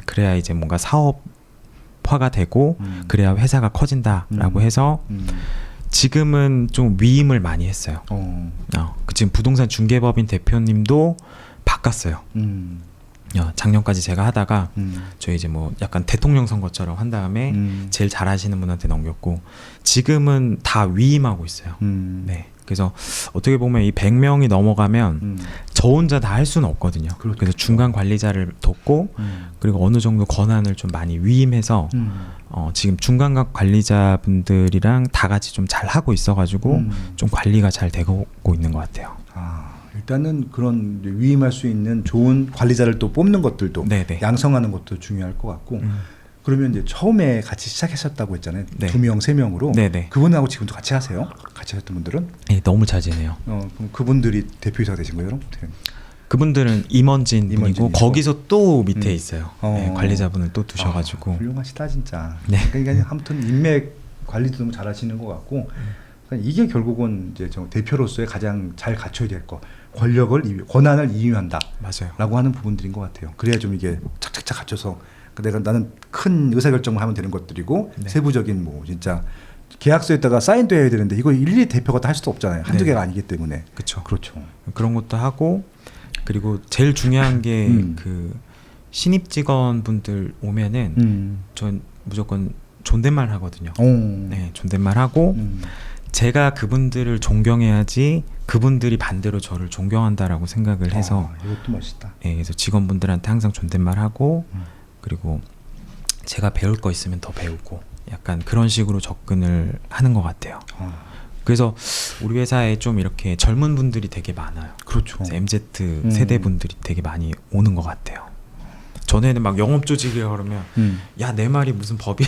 그래야 이제 뭔가 사업화가 되고 그래야 회사가 커진다라고 해서 지금은 좀 위임을 많이 했어요. 지금 부동산 중개법인 대표님도 바꿨어요. 작년까지 제가 하다가 저희 이제 뭐 약간 대통령 선거처럼 한 다음에 제일 잘하시는 분한테 넘겼고 지금은 다 위임하고 있어요. 네. 그래서 어떻게 보면 이 100명이 넘어가면 저 혼자 다 할 수는 없거든요. 그렇겠죠. 그래서 중간 관리자를 뒀고 그리고 어느 정도 권한을 좀 많이 위임해서 지금 중간 관리자분들이랑 다 같이 좀 잘 하고 있어가지고 좀 관리가 잘 되고 있는 것 같아요. 일단은 그런 위임할 수 있는 좋은 관리자를 또 뽑는 것들도 네네. 양성하는 것도 중요할 것 같고 그러면 이제 처음에 같이 시작하셨다고 했잖아요. 네. 2명, 3명으로 네네. 그분하고 지금도 같이 하세요? 같이 하셨던 분들은? 네, 너무 잘 지내요. 그럼 그분들이 대표이사가 되신 거예요? 그분들은 임원진 분이고 거기서 또 밑에 있어요. 네, 관리자분을 또 두셔가지고 훌륭하시다 진짜. 네. 그러니까 아무튼 인맥 관리도 너무 잘하시는 것 같고 그러니까 이게 결국은 이제 저 대표로서의 가장 잘 갖춰야 될 거. 권한을 이용한다라고 맞아요. 하는 부분들인 것 같아요. 그래야 좀 이게 착착착 갖춰서 나는 큰 의사결정을 하면 되는 것들이고 네. 세부적인 뭐 진짜 계약서에다가 사인도 해야 되는데 이거 일일이 대표가 다 할 수도 없잖아요. 한두 네. 개가 아니기 때문에. 그렇죠. 그런 것도 하고 그리고 제일 중요한 게 그 신입 직원분들 오면은 전 무조건 존댓말 하거든요. 네, 존댓말 하고 제가 그분들을 존경해야지 그분들이 반대로 저를 존경한다라고 생각을 해서 이것도 멋있다. 예, 그래서 직원분들한테 항상 존댓말 하고 그리고 제가 배울 거 있으면 더 배우고 약간 그런 식으로 접근을 하는 것 같아요. 그래서 우리 회사에 좀 이렇게 젊은 분들이 되게 많아요. 그렇죠. MZ 세대 분들이 되게 많이 오는 것 같아요. 전에는 막 영업조직이라 그러면 야 내 말이 무슨 법이야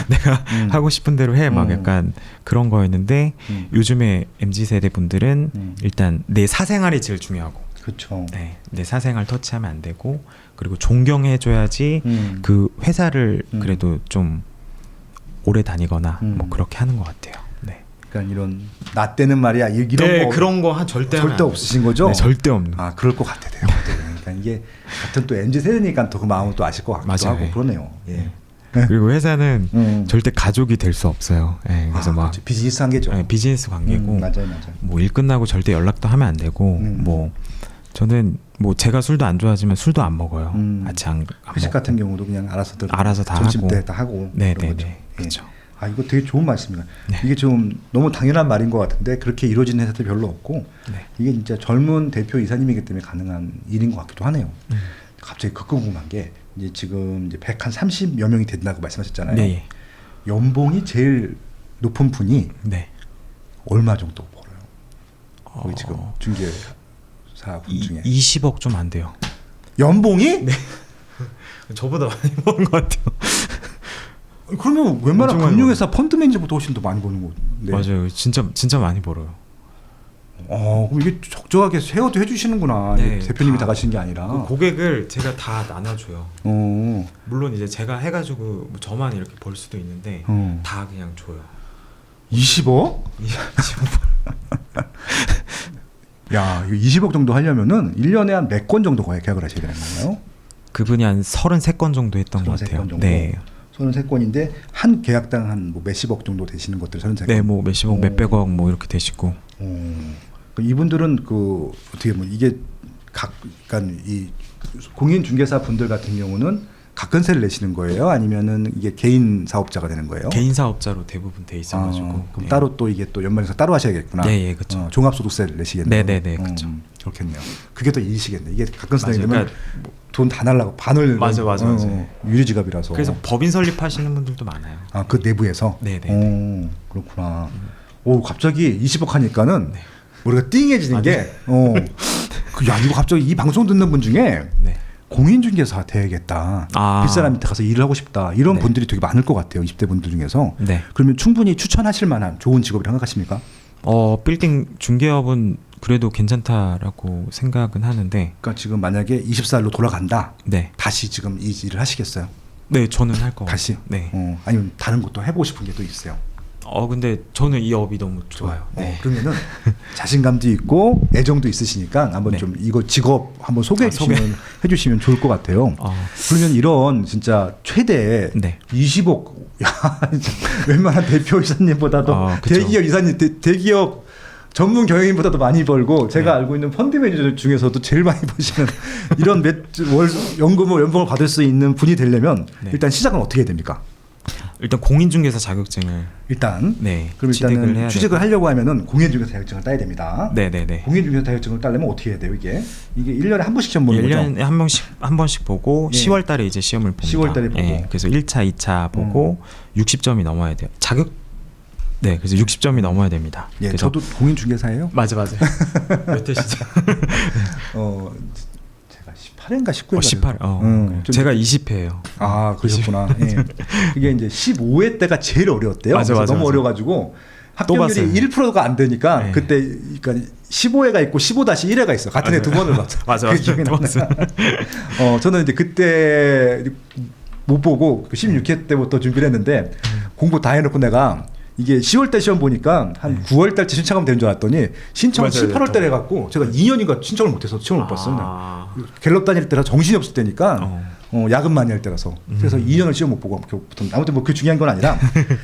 내가 하고 싶은 대로 해 막 약간 그런 거였는데 요즘에 MZ세대 분들은 일단 내 사생활이 제일 중요하고 그렇죠. 네, 내 사생활 터치하면 안 되고 그리고 존경해줘야지 그 회사를 그래도 좀 오래 다니거나 뭐 그렇게 하는 것 같아요. 네. 그러니까 이런 나 때는 말이야 이런 네, 거 그런 거 한 절대 없으신 거죠? 네, 절대 없는. 그럴 것 같아요. 그러니까 이게 같은 또 MZ 세대니까 또 그 마음을 또 아실 것 같기도 맞아요. 하고 그러네요. 예. 그리고 회사는 절대 가족이 될 수 없어요. 예, 그래서 막 그렇죠. 비즈니스 관계죠. 예, 비즈니스 관계고 맞아요. 뭐 일 끝나고 절대 연락도 하면 안 되고 뭐 저는 뭐 제가 술도 안 좋아하지만 술도 안 먹어요. 아침 안 회식 먹고. 같은 경우도 그냥 알아서 다 점심 하고. 때 다 하고 네네네. 그렇죠. 이거 되게 좋은 말씀입니다. 네. 이게 좀 너무 당연한 말인 것 같은데 그렇게 이루어지는 회사도 별로 없고 네. 이게 진짜 젊은 대표 이사님이기 때문에 가능한 일인 것 같기도 하네요. 갑자기 궁금한 게 이제 지금 이제 130여 명이 된다고 말씀하셨잖아요. 네. 연봉이 제일 높은 분이 네. 얼마 정도 벌어요? 거기 지금 중개사분 중에 20억 좀 안 돼요. 연봉이? 네. 저보다 많이 버는 것 같아요. 그러면 웬만한 엄청 금융회사 펀드 매니저보다 훨씬 더 많이 버는 건데. 맞아요. 진짜 많이 벌어요. 그럼 이게 적정하게 세워도 해주시는구나. 네, 대표님이 다 가시는 게 아니라. 그 고객을 제가 다 나눠줘요. 물론 이제 제가 해가지고 뭐 저만 이렇게 벌 수도 있는데 다 그냥 줘요. 20억? 20억. 야, 이거 20억 정도 하려면은 1년에 한 몇 건 정도 계약을 하셔야 되는 건가요? 그분이 한 33건 정도 했던 것 33건 같아요. 정도? 네. 33건인데 한 계약당 한 뭐 몇십억 정도 되시는 것들 33건. 네, 뭐 몇십억, 몇백억 뭐 이렇게 되시고. 이분들은 그 어떻게 보면 이게 그러니까 이 공인중개사 분들 같은 경우는 각근세를 내시는 거예요? 아니면은 이게 개인 사업자가 되는 거예요? 개인 사업자로 대부분 돼 있어가지고. 그럼 따로 또 이게 또 연말에서 따로 하셔야겠구나. 예, 그렇죠. 종합소득세를 내시겠네요. 네네네, 그렇죠. 그렇겠네요. 그게 더 일이시겠네. 이게 각근세 맞아요. 내면 그러니까 돈 다 날라고 반을 맞아요. 유리지갑이라서. 그래서 법인 설립하시는 분들도 많아요. 그 내부에서. 네네. 그렇구나. 오, 갑자기 20억 하니까는 네. 우리가 띵해지는 게, 야, 이거 갑자기 이 방송 듣는 분 중에 네. 공인중개사 돼야겠다. 윗사람 밑에 가서 일을 하고 싶다. 이런 네. 분들이 되게 많을 것 같아요. 20대 분들 중에서. 네. 그러면 충분히 추천하실 만한 좋은 직업이라고 생각하십니까? 빌딩 중개업은 그래도 괜찮다라고 생각은 하는데. 그러니까 지금 만약에 20살로 돌아간다. 네. 다시 지금 이 일을 하시겠어요? 네, 저는 할 거. 다시? 네. 아니면 다른 것도 해보고 싶은 게 또 있어요? 근데 저는 이 업이 너무 좋아요. 네. 그러면은 자신감도 있고 애정도 있으시니까 한번 네. 좀 이거 직업 한번 소개해 주시면 좋을 것 같아요. 그러면 이런 진짜 최대 네. 20억, 야, 웬만한 대표 이사님보다도 대기업 이사님, 대기업 전문 경영인보다도 많이 벌고 제가 알고 있는 펀드 매니저 중에서도 제일 많이 버시는 이런 월 연봉을 받을 수 있는 분이 되려면 일단 시작은 어떻게 해야 됩니까? 일단 공인중개사 자격증을 그럼 일단은 취직을 하려고 하면은 공인중개사 자격증을 따야 됩니다. 네네네. 공인중개사 자격증을 따려면 어떻게 해야 돼요? 이게 1년에 한 번씩 시험 보는 거죠? 1년에 한 번씩 보고 10월 달에 이제 시험을 봅니다. 10월 달에 보고. 그래서 1차, 2차 보고 60점이 넘어야 돼요. 그래서 60점이 넘어야 됩니다. 그래서 저도 공인중개사예요. 맞아요. 몇 회시죠? 제가 18회인가 19회인가 18. 제가 20회예요. 그러셨구나. 그게 이제 15회 때가 제일 어려웠대요. 맞아. 너무 어려가지고 합격률이 1%가 안 되니까 그때 그러니까 15회가 있고 15-1회가 있어. 같은 해 두 번을 봤어. 맞아. 저는 이제 그때 못 보고 16회 때부터 준비를 했는데 공부 다 해놓고 내가 이게 10월 달 시험 보니까 한 9월 달쯤 신청하면 되는 줄 알았더니 신청을 7, 8월 달에 해갖고 제가 2년인가 신청을 못해서 시험을 못 봤어요. 갤럽 다닐 때라 정신이 없을 때니까 야근 많이 할 때라서 그래서 2년을 시험 못 보고 아무튼 뭐 그 중요한 건 아니라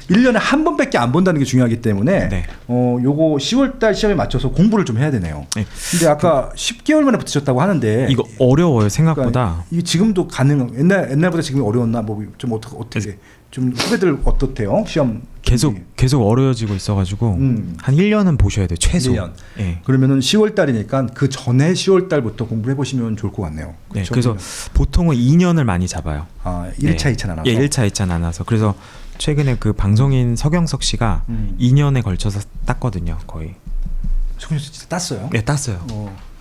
1년에 한 번밖에 안 본다는 게 중요하기 때문에 요거 10월 달 시험에 맞춰서 공부를 좀 해야 되네요. 근데 아까 10개월 만에 붙으셨다고 하는데 이거 어려워요 생각보다. 그러니까 이게 지금도 가능 옛날보다 지금 어려웠나 뭐 좀 어떻게 좀 후배들 어떻대요? 시험 계속 어려워지고 있어가지고 한 1년은 보셔야 돼요 최소. 1년. 그러면은 10월 달이니까 그 전에 10월 달부터 공부해 보시면 좋을 것 같네요. 그렇죠? 그래서 보통은 2년을 많이 잡아요. 1차, 2차 나눠서. 1차, 2차 나눠서. 그래서 최근에 그 방송인 서경석 씨가 2년에 걸쳐서 땄거든요, 거의. 서경석 씨 진짜 땄어요? 네, 땄어요.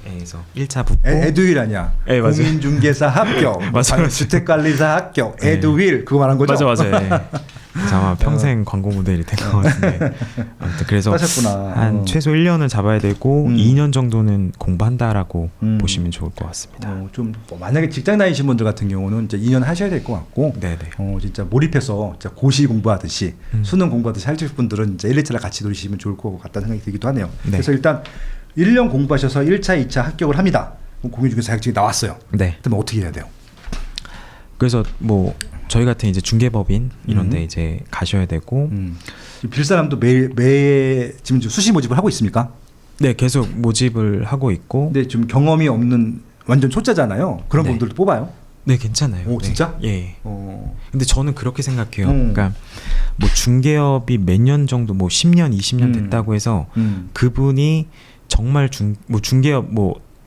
그래서 1차 붙고 에듀윌 아니야? 네, 맞아요. 공인중개사 합격, 맞아요. 주택관리사 합격, 에듀윌 그거 말한 거죠? 맞아요. 아마 평생 광고 모델이 될 것 같은데 아무튼 그래서 하셨구나. 한 최소 1년은 잡아야 되고 2년 정도는 공부한다라고 보시면 좋을 것 같습니다. 좀 만약에 직장 다니신 분들 같은 경우는 이제 2년 하셔야 될 것 같고, 진짜 몰입해서 진짜 고시 공부하듯이 수능 공부하듯이 하실 분들은 이제 1, 2차를 같이 노리시면 좋을 것 같다는 생각이 들기도 하네요. 그래서 일단 1년 공부하셔서 1차, 2차 합격을 합니다. 공인중개사 자격증이 나왔어요. 그러면 어떻게 해야 돼요? 그래서 뭐 저희 같은 이제 중개법인 이런데 이제 가셔야 되고 빌사람도 매일 지금 수시 모집을 하고 있습니까? 네, 계속 모집을 하고 있고. 근데 좀 경험이 없는 완전 초짜잖아요. 그런 분들도 뽑아요? 네, 괜찮아요. 오, 진짜? 예. 근데 저는 그렇게 생각해요. 그러니까 뭐 중개업이 몇 년 정도 뭐 10년, 20년 됐다고 해서 그분이 정말 중개업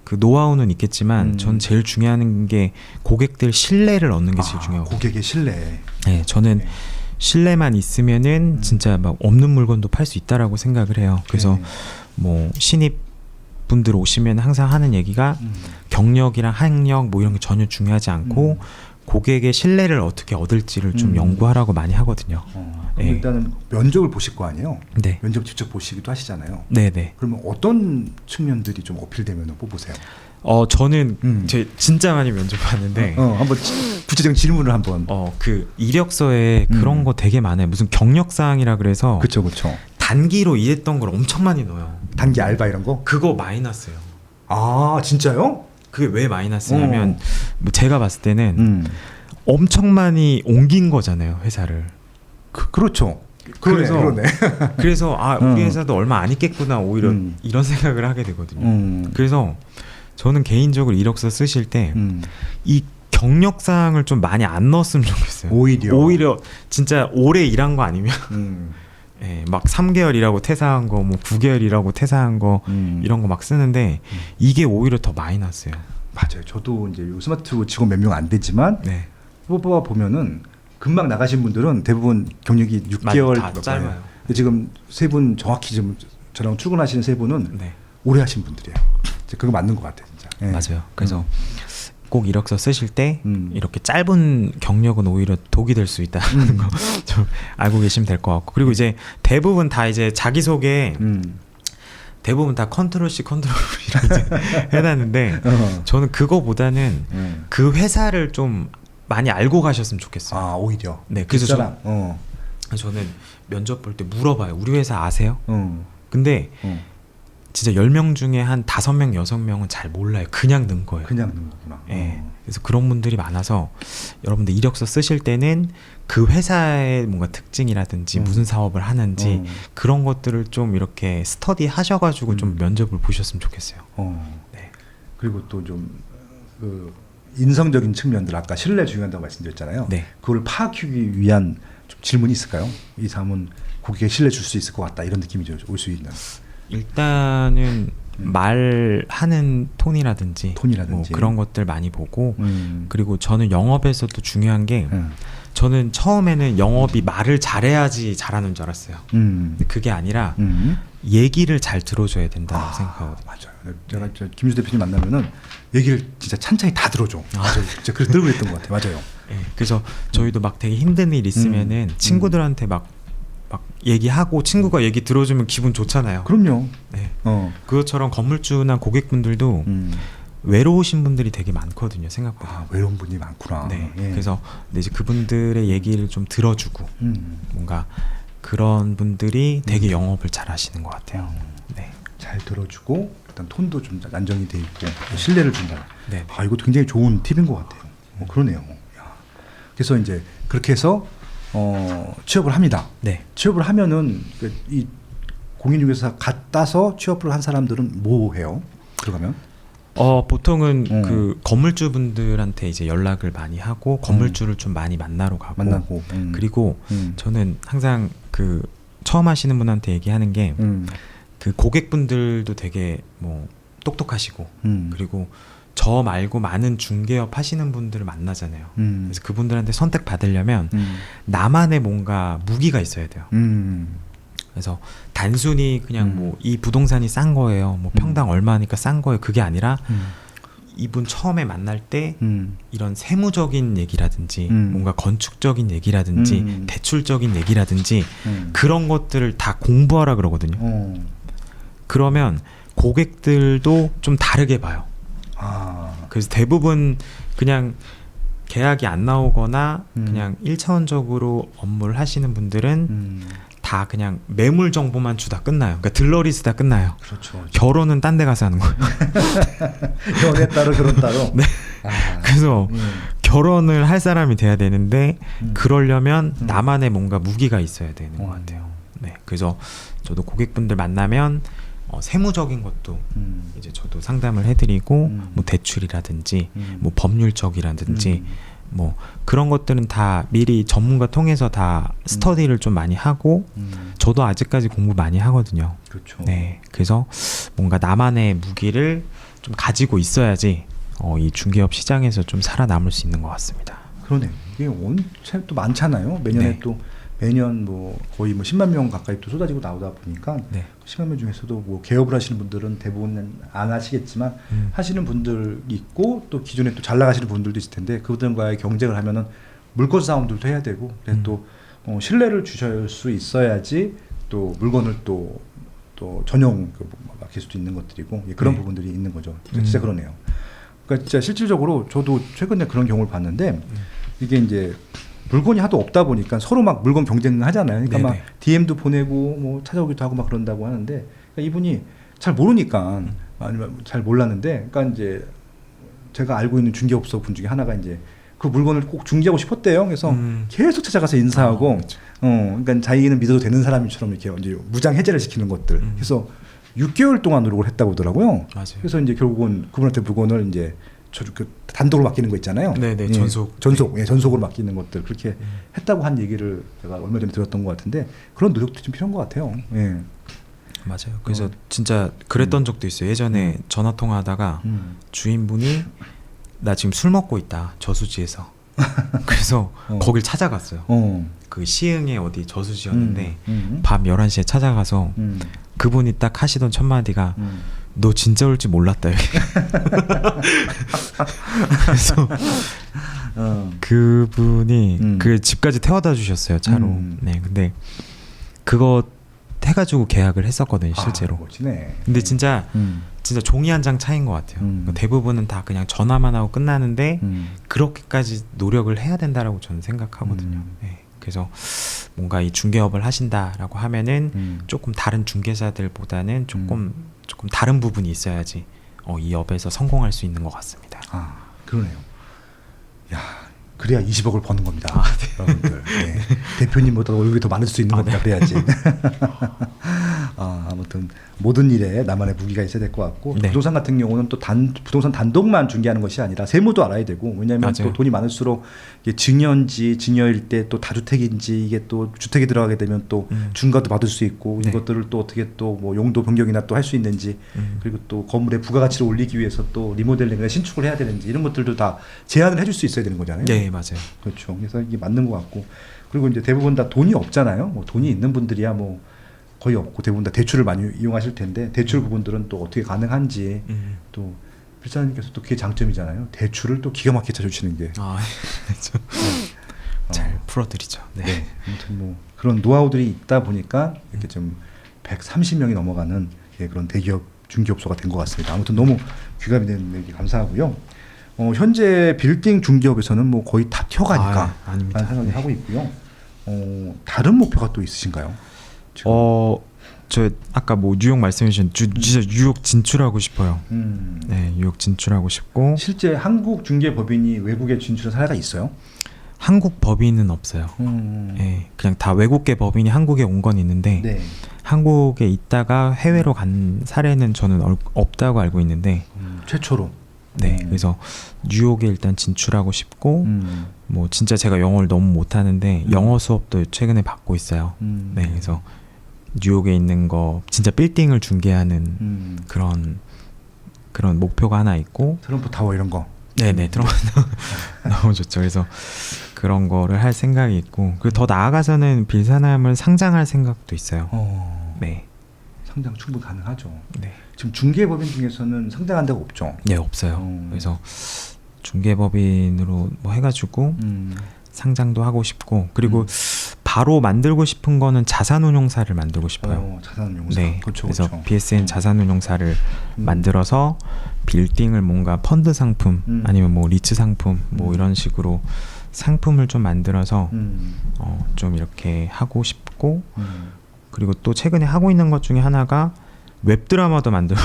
그 노하우는 있겠지만 전 제일 중요한 게 고객들 신뢰를 얻는 게 제일 중요하고. 고객의 신뢰. 네, 저는 신뢰만 있으면은 진짜 막 없는 물건도 팔 수 있다라고 생각을 해요. 그래서 뭐 신입 분들 오시면 항상 하는 얘기가 경력이랑 학력 뭐 이런 게 전혀 중요하지 않고 고객의 신뢰를 어떻게 얻을지를 좀 연구하라고 많이 하거든요. 그럼 일단은 면접을 보실 거 아니에요? 네. 면접 직접 보시기도 하시잖아요. 네네. 그러면 어떤 측면들이 좀 어필되면 뽑으세요? 저는 진짜 많이 면접 봤는데 한번 구체적인 질문을 한번. 그 이력서에 그런 거 되게 많아요. 무슨 경력사항이라 그래서. 그렇죠. 단기로 일했던 걸 엄청 많이 넣어요. 단기 알바 이런 거? 그거 마이너스예요. 아, 진짜요? 그게 왜 마이너스냐면 뭐 제가 봤을 때는 엄청 많이 옮긴 거잖아요, 회사를. 그렇죠. 그러네. 그래서 우리 회사도 얼마 안 있겠구나 오히려 이런 생각을 하게 되거든요. 그래서 저는 개인적으로 이력서 쓰실 때 이 경력상을 좀 많이 안 넣었으면 좋겠어요. 오히려 진짜 오래 일한 거 아니면 예, 막 3개월 일하고 퇴사한 거, 뭐 9개월 일하고 퇴사한 거 이런 거 막 쓰는데 이게 오히려 더 많이 났어요. 맞아요. 저도 이제 스마트 직원 몇 명 안 되지만 네. 뽑아 보면은 금방 나가신 분들은 대부분 경력이 6개월 다 짧아요. 근데 지금 세 분 정확히 지금 저랑 출근하시는 세 분은 네. 오래 하신 분들이에요. 그거 맞는 것 같아요, 진짜. 네. 맞아요. 그래서 꼭 이력서 쓰실 때 이렇게 짧은 경력은 오히려 독이 될 수 있다는 거 좀 알고 계시면 될 것 같고, 그리고 이제 대부분 다 이제 자기소개 대부분 다 컨트롤 C 컨트롤 V로 이제 해놨는데 저는 그거보다는 그 회사를 좀 많이 알고 가셨으면 좋겠어요. 아, 오히려. 네, 그래서 저는 면접 볼 때 물어봐요. 우리 회사 아세요? 근데 진짜 10명 중에 한 5명, 6명은 잘 몰라요. 그냥 넣은 거예요. 그냥 넣은 거구나. 네. 그래서 그런 분들이 많아서 여러분들 이력서 쓰실 때는 그 회사의 뭔가 특징이라든지 무슨 사업을 하는지 그런 것들을 좀 이렇게 스터디 하셔가지고 좀 면접을 보셨으면 좋겠어요. 네. 그리고 또 좀 그 인성적인 측면들, 아까 신뢰 중요하다고 말씀드렸잖아요. 네. 그걸 파악하기 위한 좀 질문이 있을까요? 이 사람은 고객에 신뢰 줄 수 있을 것 같다, 이런 느낌이 올 수 있는. 일단은 말하는 톤이라든지 뭐 그런 것들 많이 보고, 그리고 저는 영업에서도 중요한 게 저는 처음에는 영업이 말을 잘해야지 잘하는 줄 알았어요. 근데 그게 아니라 얘기를 잘 들어줘야 된다고 생각하거든요. 맞아요. 제가 김유수 대표님 만나면은 얘기를 진짜 찬찬히 다 들어줘. 맞아요. 진짜 그래서 들고 있던 것 같아요. 맞아요. 네, 그래서 저희도 막 되게 힘든 일 있으면은 친구들한테 막 얘기하고 친구가 얘기 들어주면 기분 좋잖아요. 그럼요. 네. 그것처럼 건물주나 고객분들도 외로우신 분들이 되게 많거든요, 생각보다. 아, 외로운 분이 많구나. 네. 예. 그래서 이제 그분들의 얘기를 좀 들어주고 뭔가 그런 분들이 되게 영업을 잘 하시는 것 같아요. 네. 잘 들어주고 일단 톤도 좀 안정이 돼 있고 신뢰를 준다. 네. 아, 이것도 굉장히 좋은 팁인 것 같아요. 그러네요. 야. 그래서 이제 그렇게 해서 취업을 합니다. 네. 취업을 하면은 이 공인중개사 갖다서 취업을 한 사람들은 뭐 해요? 들어가면? 보통은 그 건물주분들한테 이제 연락을 많이 하고 건물주를 좀 많이 만나러 가고 그리고 저는 항상 그 처음 하시는 분한테 얘기하는 게 그 고객분들도 되게 뭐 똑똑하시고 그리고 저 말고 많은 중개업 하시는 분들을 만나잖아요. 그래서 그분들한테 선택 받으려면 나만의 뭔가 무기가 있어야 돼요. 그래서 단순히 그냥 뭐 이 부동산이 싼 거예요, 뭐 평당 얼마니까 싼 거예요, 그게 아니라 이분 처음에 만날 때 이런 세무적인 얘기라든지 뭔가 건축적인 얘기라든지 대출적인 얘기라든지 그런 것들을 다 공부하라 그러거든요. 그러면 고객들도 좀 다르게 봐요. 그래서 대부분 그냥 계약이 안 나오거나 그냥 1차원적으로 업무를 하시는 분들은 다 그냥 매물 정보만 주다 끝나요. 그러니까 들러리 쓰다 끝나요. 그렇죠. 결혼은 딴 데 가서 하는 거예요. 연애 따로 결혼 따로. 네. 그래서 결혼을 할 사람이 돼야 되는데 그러려면 나만의 뭔가 무기가 있어야 되는 것 같아요. 네. 그래서 저도 고객분들 만나면 세무적인 것도 이제 저도 상담을 해드리고 뭐 대출이라든지 뭐 법률적이라든지 뭐 그런 것들은 다 미리 전문가 통해서 다 스터디를 좀 많이 하고 저도 아직까지 공부 많이 하거든요. 그렇죠. 네, 그래서 뭔가 나만의 무기를 좀 가지고 있어야지 이 중개업 시장에서 좀 살아남을 수 있는 것 같습니다. 그러네요. 이게 원체 또 많잖아요. 매년에 또 매년 뭐 거의 뭐 10만 명 가까이 또 쏟아지고 나오다 보니까 10만 명 중에서도 뭐 개업을 하시는 분들은 대부분 안 하시겠지만 하시는 분들 있고 또 기존에 또 잘 나가시는 분들도 있을 텐데 그분들과의 경쟁을 하면은 물건 싸움들도 해야 되고 또 신뢰를 주실 수 있어야지 또 물건을 또 전용 맡길 수도 있는 것들이고 그런 부분들이 있는 거죠. 진짜 그러네요. 그러니까 진짜 실질적으로 저도 최근에 그런 경우를 봤는데 이게 이제 물건이 하도 없다 보니까 서로 막 물건 경쟁을 하잖아요. 그러니까 막 DM도 보내고 뭐 찾아오기도 하고 막 그런다고 하는데 그러니까 이분이 잘 모르니까 아니면 잘 몰랐는데 그러니까 이제 제가 알고 있는 중개업소 분 중에 하나가 이제 그 물건을 꼭 중개하고 싶었대요. 그래서 계속 찾아가서 인사하고 그러니까 자기는 믿어도 되는 사람처럼 이렇게 이제 무장 해제를 시키는 것들. 그래서 6개월 동안 노력을 했다고 하더라고요. 맞아요. 그래서 이제 결국은 그분한테 물건을 이제 단독으로 맡기는 거 있잖아요. 네네. 예, 전속으로 맡기는 것들 그렇게 했다고 한 얘기를 제가 얼마 전에 들었던 것 같은데 그런 노력도 좀 필요한 것 같아요. 예. 맞아요. 그래서 진짜 그랬던 적도 있어요. 예전에 전화 통화하다가 주인분이 나 지금 술 먹고 있다 저수지에서. 그래서 거길 찾아갔어요. 그 시흥에 어디 저수지였는데 밤 11시에 찾아가서 그분이 딱 하시던 첫 마디가 너 진짜 올 줄 몰랐다. 그래서 그분이 그 집까지 태워다 주셨어요 차로. 네, 근데 그거 해가지고 계약을 했었거든요 실제로. 멋지네. 근데 진짜 종이 한 장 차이인 것 같아요. 대부분은 다 그냥 전화만 하고 끝나는데 그렇게까지 노력을 해야 된다라고 저는 생각하거든요. 네. 그래서 뭔가 이 중개업을 하신다라고 하면은 조금 다른 중개사들보다는 조금 다른 부분이 있어야지 이 업에서 성공할 수 있는 것 같습니다. 아, 그러네요. 야, 그래야 20억을 버는 겁니다. 네. 여러분들. 네. 대표님보다 월급이 더 많을 수 있는 겁니다. 네. 그래야지. 아무튼 모든 일에 나만의 무기가 있어야 될 것 같고 네. 부동산 같은 경우는 또 부동산 단독만 중개하는 것이 아니라 세무도 알아야 되고 왜냐하면 또 돈이 많을수록 이게 증여인지 증여일 때 또 다주택인지 이게 또 주택에 들어가게 되면 또 중과도 받을 수 있고 이것들을 또 어떻게 또 뭐 용도 변경이나 또 할 수 있는지 그리고 또 건물의 부가가치를 올리기 위해서 또 리모델링이나 신축을 해야 되는지 이런 것들도 다 제한을 해줄 수 있어야 되는 거잖아요. 네, 맞아요. 그렇죠. 그래서 이게 맞는 것 같고 그리고 이제 대부분 다 돈이 없잖아요. 뭐 돈이 있는 분들이야 뭐 거의 없고 대부분 다 대출을 많이 이용하실 텐데 대출 부분들은 또 어떻게 가능한지 또 필사님께서 또 그게 장점이잖아요. 대출을 또 기가 막히게 찾아주시는 게. 그렇죠. 잘 풀어드리죠. 네. 네. 아무튼 뭐 그런 노하우들이 있다 보니까 이렇게 좀 130명이 넘어가는 그런 대기업 중개업소가 된 것 같습니다. 아무튼 너무 귀감이 되는 얘기 감사하고요. 현재 빌딩 중개업에서는 뭐 거의 탑 티어가 아닐까 라는 생각을 하고 있고요. 다른 목표가 또 있으신가요? 지금? 저 아까 뭐 뉴욕 말씀해 주신 진짜 뉴욕 진출하고 싶어요. 네, 뉴욕 진출하고 싶고 실제 한국 중개법인이 외국에 진출한 사례가 있어요? 한국 법인은 없어요. 네, 그냥 다 외국계 법인이 한국에 온 건 있는데 네. 한국에 있다가 해외로 간 사례는 저는 없다고 알고 있는데 최초로. 네, 그래서 뉴욕에 일단 진출하고 싶고 뭐 진짜 제가 영어를 너무 못하는데 영어 수업도 최근에 받고 있어요. 네, 그래서 뉴욕에 있는 거 진짜 빌딩을 중개하는 그런 목표가 하나 있고 트럼프 타워 이런 거. 네네 트럼프 너무 좋죠. 그래서 그런 거를 할 생각이 있고 그리고 더 나아가서는 빌사남을 상장할 생각도 있어요. 네. 상장 충분히 가능하죠. 네. 지금 중개법인 중에서는 상장한 데가 없죠. 네, 없어요. 그래서 중개법인으로 뭐 해가지고 상장도 하고 싶고 그리고 바로 만들고 싶은 거는 자산운용사를 만들고 싶어요. 자산운용사. 네. 그렇죠, 그래서 그렇죠. BSN 자산운용사를 만들어서 빌딩을 뭔가 펀드 상품 아니면 뭐 리츠 상품 뭐 이런 식으로 상품을 좀 만들어서 좀 이렇게 하고 싶고 그리고 또 최근에 하고 있는 것 중에 하나가 웹드라마도 만들고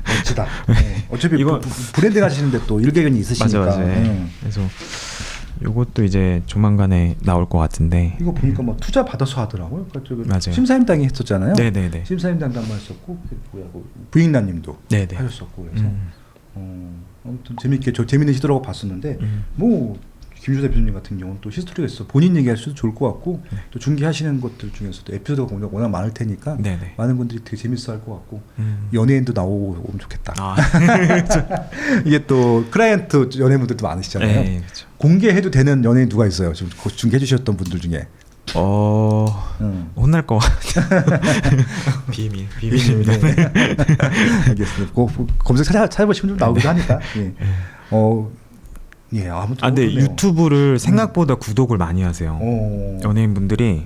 멋지다. 네. 어차피 이거 브랜딩 하시는데 또 일개견이 있으시니까. 맞아요. 그래서 요것도 이제 조만간에 나올 것 같은데. 이거 보니까 뭐 투자 받아서 하더라고요. 맞아요. 심사임당이 했었잖아요. 네네네. 심사임당도 한번 했었고, 부익남님도 하셨었고 그래서 아무튼 재밌는 시도라고 봤었는데 뭐. 김주 대표님 같은 경우는 또 히스토리가 있어 본인 얘기할 수도 좋을 것 같고 또 중개하시는 것들 중에서도 에피소드가 워낙 많을 테니까 많은 분들이 되게 재밌어할 것 같고 연예인도 나오면 좋겠다. 이게 또 클라이언트 연예인분들도 많으시잖아요. 네, 그렇죠. 공개해도 되는 연예인 누가 있어요? 지금 중개해 주셨던 분들 중에. 혼날 거 비밀입니다. 알겠습니다. 검색 찾아보시면 좀 나오기도 하니까. 아무튼. 근데 유튜브를 생각보다 구독을 많이 하세요. 연예인분들이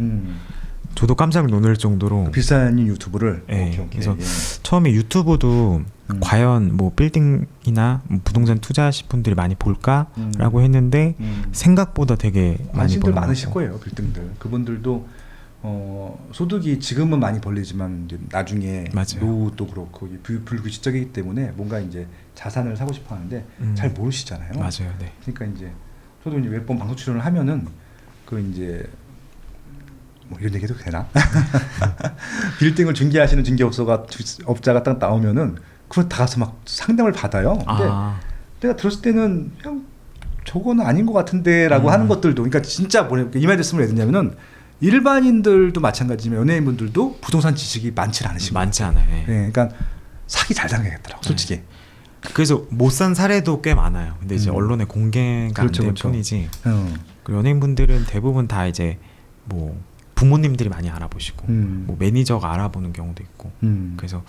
저도 깜짝 놀랄 정도로 빌사님 유튜브를. 오케이. 그래서 처음에 유튜브도 과연 뭐 빌딩이나 뭐 부동산 투자하실 분들이 많이 볼까라고 했는데 생각보다 되게 많이 관심들 많으실 거예요. 빌딩들 그분들도 소득이 지금은 많이 벌리지만 이제 나중에 노후도 그렇고 불규칙적이기 때문에 뭔가 이제 자산을 사고 싶어 하는데 잘 모르시잖아요. 맞아요. 네. 그러니까 이제 저도 이제 몇 번 방송 출연을 하면은 그 이제 뭐 이런 얘기도 되나? 빌딩을 중개하시는 중개업자가 딱 나오면은 그건 다 가서 막 상담을 받아요. 근데 내가 들었을 때는 그냥 저거는 아닌 것 같은데라고 하는 것들도, 그러니까 진짜 뭐냐, 이 말씀을 왜 드냐면은 일반인들도 마찬가지지만 연예인분들도 부동산 지식이 많지 않으시고 많지 않아요. 네. 네, 그러니까 사기 잘 당하겠더라고, 솔직히. 네. 그래서 못 산 사례도 꽤 많아요. 근데 이제 언론에 공개가 그렇죠, 안 된 그렇죠. 뿐이지. 그리고 연예인분들은 대부분 다 이제 뭐 부모님들이 많이 알아보시고 뭐 매니저가 알아보는 경우도 있고. 그래서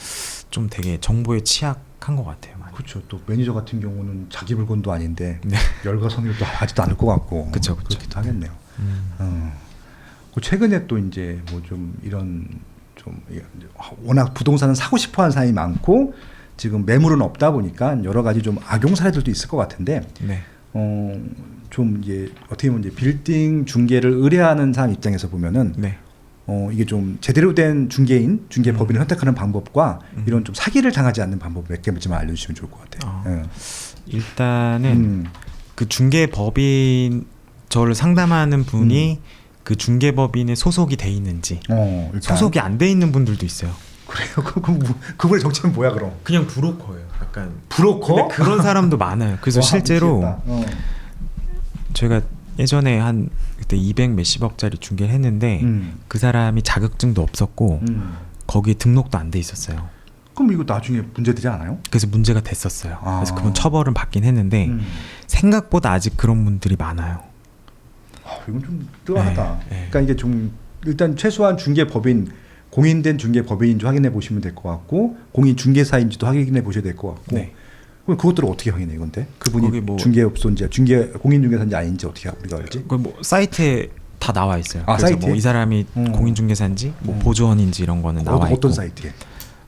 좀 되게 정보에 취약한 것 같아요. 많이. 그렇죠. 또 매니저 같은 경우는 자기 물건도 아닌데 네. 열과 성의도 하지도 않을 것 같고. 그쵸. 그렇기도 하겠네요. 최근에 또 이제 뭐 좀 이런 좀 워낙 부동산은 사고 싶어하는 사람이 많고 지금 매물은 없다 보니까 여러 가지 좀 악용 사례들도 있을 것 같은데, 네. 좀 이제 어떻게 보면 이제 빌딩 중개를 의뢰하는 사람 입장에서 보면은 네. 이게 좀 제대로 된 중개인, 중개법인을 선택하는 방법과 이런 좀 사기를 당하지 않는 방법 몇 개만 좀 알려주시면 좋을 것 같아요. 일단은 그 중개법인 저를 상담하는 분이 그 중개법인에 소속이 돼 있는지, 일단. 소속이 안 돼 있는 분들도 있어요. 그래요? 그분의 정체는 뭐야 그럼? 그냥 브로커예요. 약간 브로커? 근데 그런 사람도 많아요. 그래서 실제로 제가 예전에 한 그때 200 몇십억짜리 중개를 했는데 그 사람이 자격증도 없었고 거기에 등록도 안 돼 있었어요. 그럼 이거 나중에 문제되지 않아요? 그래서 문제가 됐었어요. 그래서 그분 처벌은 받긴 했는데 생각보다 아직 그런 분들이 많아요. 이건 좀 뜨하다. 네. 그러니까 이게 좀 일단 최소한 중개법인, 공인된 중개법인인지 확인해 보시면 될 것 같고, 공인 중개사인지도 확인해 보셔야 될 것 같고. 네. 그럼 그것들을 어떻게 확인해? 근데 그분이 뭐 중개업소인지 공인중개사인지 아닌지 어떻게 우리가 알지? 그 뭐 사이트에 다 나와 있어요. 그래서 사이트에? 뭐 이 사람이 공인중개사인지 뭐 보조원인지 이런 거는 나와 있고. 어떤 사이트에?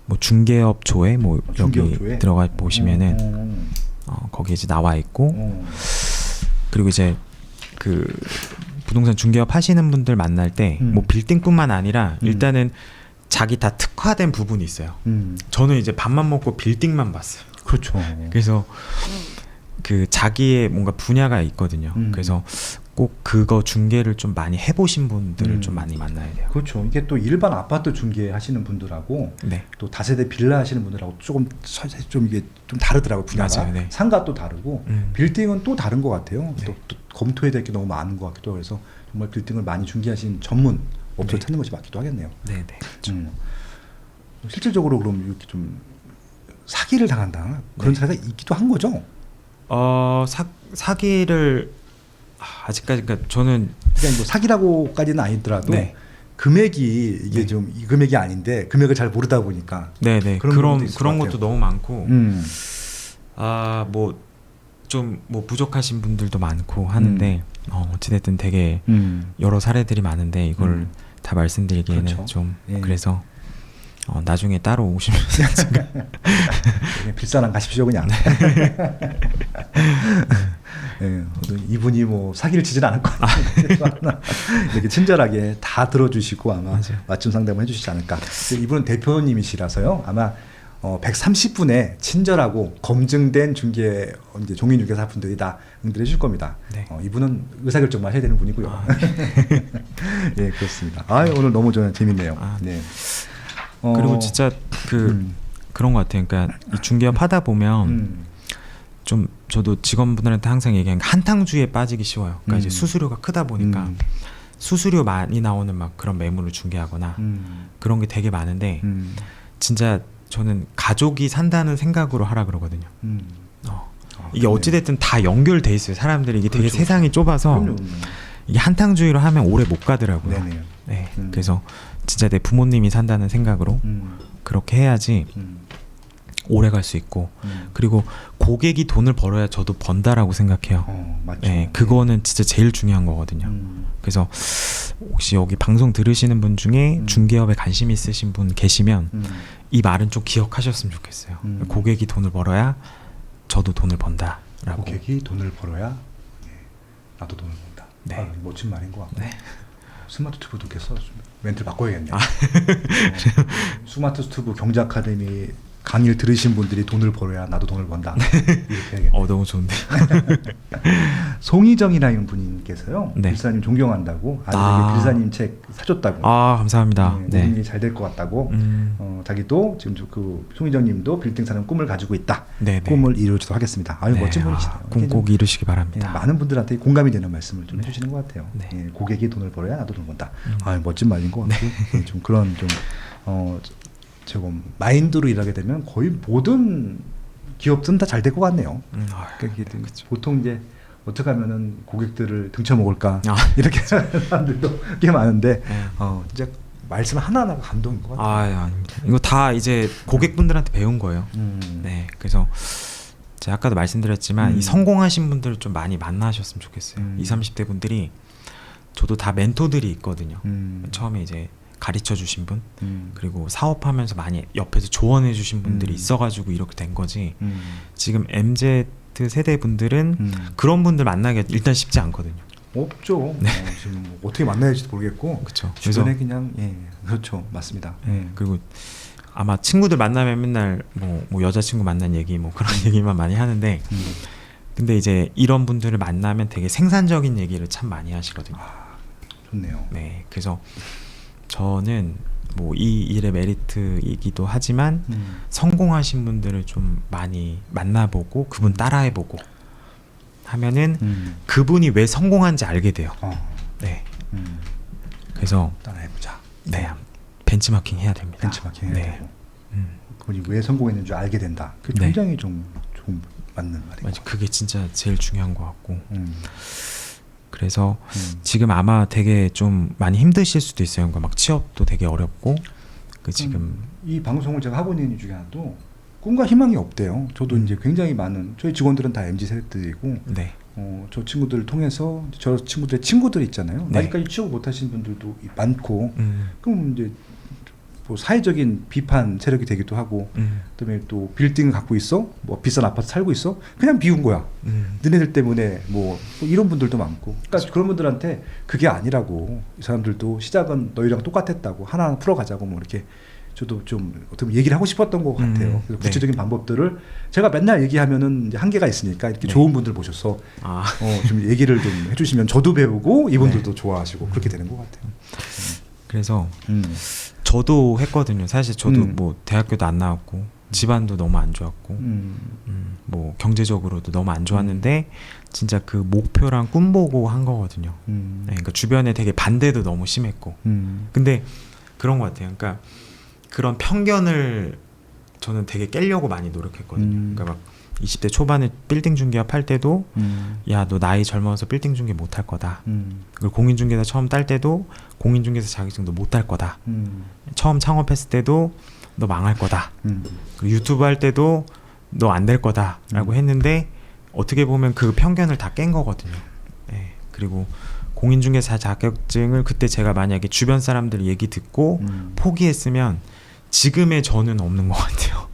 뭐 중개업조회 뭐 중개업조회? 여기 들어가 보시면은 거기에 이제 나와 있고. 그리고 이제 그 부동산 중개업 하시는 분들 만날 때 뭐 빌딩뿐만 아니라 일단은 자기 다 특화된 부분이 있어요. 저는 이제 밥만 먹고 빌딩만 봤어요. 그렇죠. 그래서 그 자기의 뭔가 분야가 있거든요. 그래서 꼭 그거 중개를 좀 많이 해보신 분들을 좀 많이 만나야 돼요. 그렇죠. 이게 또 일반 아파트 중개하시는 분들하고 네. 또 다세대 빌라 하시는 분들하고 조금 이게 좀 다르더라고요, 분야가. 맞아요, 네. 상가도 다르고 빌딩은 또 다른 것 같아요. 네. 또 검토해야 될 게 너무 많은 것 같기도 하고 그래서 정말 빌딩을 많이 중개하시는 전문 업소를 찾는 것이 맞기도 하겠네요. 네, 네. 그렇죠. 실질적으로 그럼 이렇게 좀 사기를 당한다 그런 사례가 있기도 한 거죠? 사기를 아직까지, 그러니까 저는 그냥 뭐 사기라고까지는 아니더라도 네. 금액이 이게 좀 이 금액이 아닌데 금액을 잘 모르다 보니까 네네 그런 것도 너무 많고 뭐 좀 뭐 부족하신 분들도 많고 하는데 어찌됐든 되게 여러 사례들이 많은데 이걸 다 말씀드리기에는 그렇죠. 좀 예. 그래서 나중에 따로 오시면 그냥 빌사랑 가십시오 그냥. 네, 이분이 뭐 사기를 치진 않을 것 같아요. 이렇게 친절하게 다 들어주시고 아마 맞아요. 맞춤 상담을 해주시지 않을까. 이분은 대표님이시라서요. 아마 130분에 친절하고 검증된 중개 이제 종이중개사분들이 다 응대해 줄 겁니다. 네. 이분은 의사결정만 해야 되는 분이고요. 네, 그렇습니다. 오늘 너무 재밌네요. 네. 그리고 진짜 그런 것 같아요. 그러니까 이 중개업 하다 보면 좀 저도 직원분들한테 항상 얘기하는 게 한탕주의에 빠지기 쉬워요. 그러니까 이제 수수료가 크다 보니까 수수료 많이 나오는 막 그런 매물을 중개하거나 그런 게 되게 많은데 진짜 저는 가족이 산다는 생각으로 하라 그러거든요. 이게 어찌됐든 다 연결돼 있어요. 사람들이 이게 되게 그렇죠. 세상이 좁아서 이게 한탕주의로 하면 오래 못 가더라고요. 네네. 네. 그래서 진짜 내 부모님이 산다는 생각으로 그렇게 해야지 오래 갈 수 있고 그리고 고객이 돈을 벌어야 저도 번다라고 생각해요. 맞죠. 네, 그거는 진짜 제일 중요한 거거든요. 그래서 혹시 여기 방송 들으시는 분 중에 중개업에 관심 있으신 분 계시면 이 말은 좀 기억하셨으면 좋겠어요. 고객이 돈을 벌어야 저도 돈을 번다라고. 고객이 돈을 벌어야 나도 돈을 번다. 네. 멋진 말인 것 같고. 네. 스마트 튜브 두개 써 멘트를 바꿔야겠네요. 스마트 튜브 경제 아카데미 강의를 들으신 분들이 돈을 벌어야 나도 돈을 번다. 이렇게 해야겠네요. 너무 좋은데. 송희정이라는 분께서요. 네. 빌사님 존경한다고 아들에게 빌사님 책 사줬다고. 감사합니다. 네. 모든 일이 잘 될 것 같다고. 자기도 지금 그 송희정님도 빌딩 사는 꿈을 가지고 있다. 네. 꿈을 이루지도 하겠습니다. 아유 멋진 분이시네요. 꿈 꼭 이루시기 바랍니다. 많은 분들한테 공감이 되는 말씀을 좀 해주시는 것 같아요. 네. 고객이 돈을 벌어야 나도 돈 번다. 멋진 말인 것 같고 좀 그런 좀 조금 마인드로 일하게 되면 거의 모든 기업들은 다 잘 될 것 같네요. 그러니까 보통 이제 어떻게 하면은 고객들을 등쳐먹을까 이렇게 사람들도 꽤 많은데 진짜 말씀 하나하나가 감동인 것 같아요. 아닙니다. 이거 다 이제 고객분들한테 배운 거예요. 네, 그래서 제가 아까도 말씀드렸지만 이 성공하신 분들을 좀 많이 만나셨으면 좋겠어요. 20, 30대 분들이 저도 다 멘토들이 있거든요. 처음에 이제 가르쳐 주신 분 그리고 사업하면서 많이 옆에서 조언해 주신 분들이 있어가지고 이렇게 된 거지. 지금 MZ 세대 분들은 그런 분들 만나기가 일단 쉽지 않거든요. 없죠. 네. 지금 어떻게 만나야 할지도 모르겠고 그렇죠. 주변에 그냥 그렇죠. 맞습니다. 그리고 아마 친구들 만나면 맨날 뭐 여자친구 만난 얘기 뭐 그런 얘기만 많이 하는데 근데 이제 이런 분들을 만나면 되게 생산적인 얘기를 참 많이 하시거든요. 좋네요. 네, 그래서 저는 뭐 이 일의 메리트이기도 하지만 성공하신 분들을 좀 많이 만나보고 그분 따라해보고 하면은 그분이 왜 성공한지 알게 돼요. 네. 그래서 따라해보자. 네, 벤치마킹 해야 됩니다. 벤치마킹 해야 되고 그분이 왜 성공했는지 알게 된다. 그게 굉장히 좀 맞는 말이에요. 맞아, 그게 진짜 제일 중요한 것 같고. 그래서 지금 아마 되게 좀 많이 힘드실 수도 있어요. 그러니까 막 취업도 되게 어렵고 지금 이 방송을 제가 하고 있는 이유 중에 하나도 꿈과 희망이 없대요. 저도 이제 굉장히 많은 저희 직원들은 다 MZ 세대이고 저 친구들을 통해서 저 친구들의 친구들이 있잖아요. 아직까지 취업 못하신 분들도 많고 그럼 이제 뭐 사회적인 비판 세력이 되기도 하고 그다음에 또 빌딩을 갖고 있어 뭐 비싼 아파트 살고 있어 그냥 비운 거야. 너네들 때문에 뭐 이런 분들도 많고 그러니까 그런 분들한테 그게 아니라고 이 사람들도 시작은 너희랑 똑같았다고 하나 풀어가자고 뭐 이렇게 저도 좀 어떻게 보면 얘기를 하고 싶었던 것 같아요. 그래서 구체적인 방법들을 제가 맨날 얘기하면은 이제 한계가 있으니까 이렇게 좋은 분들 모셔서 좀 얘기를 좀 해주시면 저도 배우고 이분들도 좋아하시고 그렇게 되는 것 같아요. 그래서 저도 했거든요. 사실 저도 뭐 대학교도 안 나왔고 집안도 너무 안 좋았고 뭐 경제적으로도 너무 안 좋았는데 진짜 그 목표랑 꿈 보고 한 거거든요. 그러니까 주변에 되게 반대도 너무 심했고 근데 그런 것 같아요. 그러니까 그런 편견을 저는 되게 깨려고 많이 노력했거든요. 그러니까 막 20대 초반에 빌딩 중개업 할 때도 야, 너 나이 젊어서 빌딩 중개 못 할 거다. 그리고 공인중개사 처음 딸 때도 공인중개사 자격증도 못 딸 거다. 처음 창업했을 때도 너 망할 거다. 그리고 유튜브 할 때도 너 안 될 거다 라고 했는데 어떻게 보면 그 편견을 다 깬 거거든요. 그리고 공인중개사 자격증을 그때 제가 만약에 주변 사람들 얘기 듣고 포기했으면 지금의 저는 없는 것 같아요.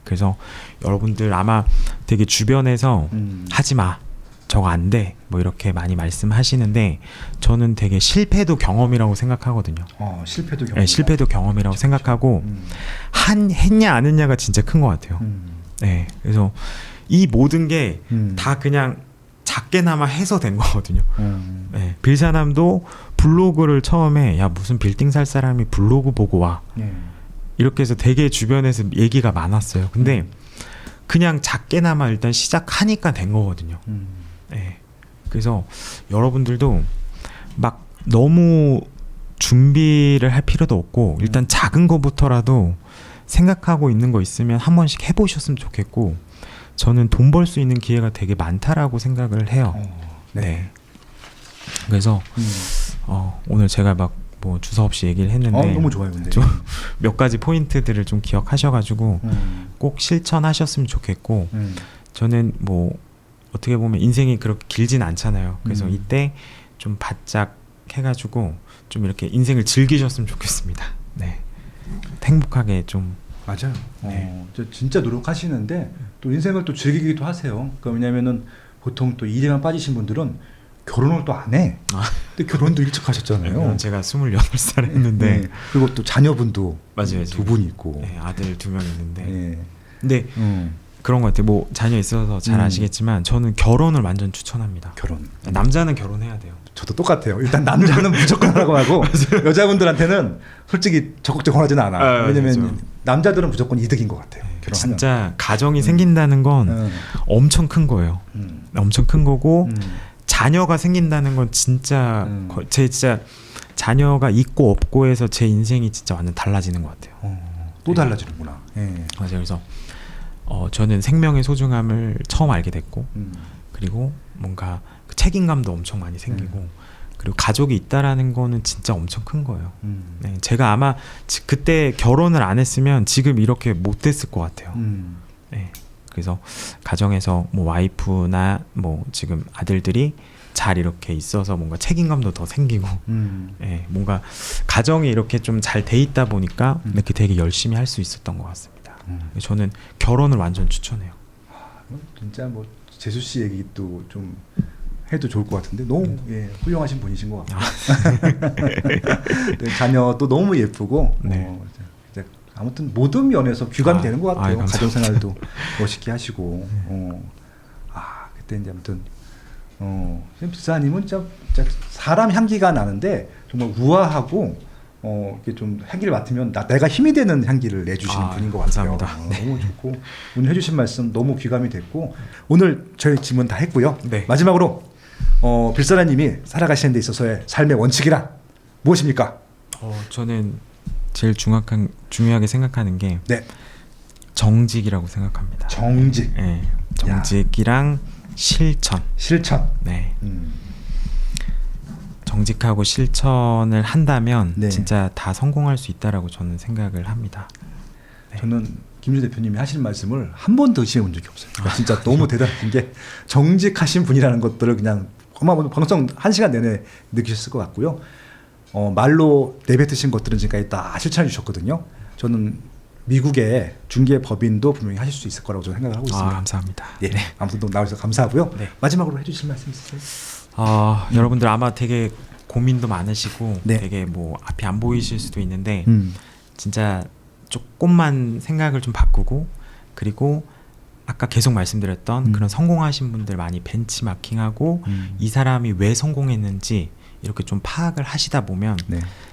그래서 여러분들 아마 되게 주변에서 하지마 저거 안 돼 뭐 이렇게 많이 말씀하시는데 저는 되게 실패도 경험이라고 생각하거든요. 실패도 경험. 실패도 경험이라고 생각하고 했냐 안 했냐가 진짜 큰 것 같아요. 그래서 이 모든 게 다 그냥 작게나마 해서 된 거거든요. 빌사남도 블로그를 처음에 야 무슨 빌딩 살 사람이 블로그 보고 와 이렇게 해서 되게 주변에서 얘기가 많았어요. 근데 그냥 작게나마 일단 시작하니까 된 거거든요. 그래서 여러분들도 막 너무 준비를 할 필요도 없고 일단 작은 거부터라도 생각하고 있는 거 있으면 한 번씩 해보셨으면 좋겠고 저는 돈 벌 수 있는 기회가 되게 많다라고 생각을 해요. 그래서 오늘 제가 막 뭐 주저 없이 얘기를 했는데 너무 좋아요. 근데 몇 가지 포인트들을 좀 기억하셔가지고 꼭 실천하셨으면 좋겠고 저는 뭐 어떻게 보면 인생이 그렇게 길진 않잖아요. 그래서 이때 좀 바짝 해가지고 좀 이렇게 인생을 즐기셨으면 좋겠습니다. 행복하게 좀 맞아요. 저 진짜 노력하시는데 또 인생을 또 즐기기도 하세요. 그러니까 왜냐면은 보통 또 일에만 빠지신 분들은 결혼을 또 안 해. 근데 결혼도 일찍 하셨잖아요. 제가 28살 했는데 네. 그리고 또 자녀분도 맞아요. 두 분 있고. 네, 아들 2명 있는데. 네. 근데 그런 것 같아요. 뭐 자녀 있어서 잘 아시겠지만 저는 결혼을 완전 추천합니다. 결혼. 남자는 결혼해야 돼요. 저도 똑같아요. 일단 남자는 무조건 하라고 하고 여자분들한테는 솔직히 적극적 권하지는 않아. 왜냐면 맞아요. 남자들은 무조건 이득인 것 같아요. 결혼하면. 진짜 가정이 생긴다는 건 엄청 큰 거예요. 엄청 큰 거고 자녀가 생긴다는 건 진짜 제 진짜 자녀가 있고 없고에서 제 인생이 진짜 완전 달라지는 것 같아요. 또 달라지는구나. 네. 맞아요. 그래서 저는 생명의 소중함을 처음 알게 됐고 그리고 뭔가 그 책임감도 엄청 많이 생기고 그리고 가족이 있다라는 거는 진짜 엄청 큰 거예요. 네, 제가 아마 그때 결혼을 안 했으면 지금 이렇게 못 됐을 것 같아요. 네, 그래서 가정에서 뭐 와이프나 뭐 지금 아들들이 잘 이렇게 있어서 뭔가 책임감도 더 생기고 네, 뭔가 가정이 이렇게 좀 잘 돼 있다 보니까 이렇게 되게 열심히 할 수 있었던 것 같습니다. 저는 결혼을 완전 추천해요. 진짜 뭐 재수 씨 얘기도 좀 해도 좋을 것 같은데 너무 훌륭하신 분이신 것 같아요. 네, 자녀도 너무 예쁘고 이제 아무튼 모든 면에서 귀감이 되는 것 같아요. 가정생활도 멋있게 하시고 그때 이제 아무튼 빌사님은 진짜 사람 향기가 나는데 정말 우아하고 이렇게 좀 향기를 맡으면 내가 힘이 되는 향기를 내주시는 분인 것 같아요. 감사합니다. 너무 좋고 오늘 해주신 말씀 너무 귀감이 됐고 오늘 저희 질문 다 했고요. 네. 마지막으로 빌사라님이 살아가시는 데 있어서의 삶의 원칙이란 무엇입니까? 저는 제일 중요하게 생각하는 게 정직이라고 생각합니다. 정직. 네, 정직이랑 실천. 네. 정직하고 실천을 한다면 진짜 다 성공할 수 있다라고 저는 생각을 합니다. 네. 저는 김주 대표님이 하시는 말씀을 한 번도 의심해 본 적이 없어요. 그러니까 진짜 너무 대단한 게 정직하신 분이라는 것들을 그냥 아마 방송 1시간 내내 느끼셨을 것 같고요. 말로 내뱉으신 것들은 지금까지 다 실천해 주셨거든요. 저는 미국의 중개 법인도 분명히 하실 수 있을 거라고 저는 생각을 하고 있습니다. 감사합니다. 네. 아무튼 나와주셔서 감사하고요. 마지막으로 해주실 말씀 있으세요? 여러분들 아마 되게 고민도 많으시고 되게 뭐 앞이 안 보이실 수도 있는데 진짜 조금만 생각을 좀 바꾸고 그리고 아까 계속 말씀드렸던 그런 성공하신 분들 많이 벤치마킹하고 이 사람이 왜 성공했는지 이렇게 좀 파악을 하시다 보면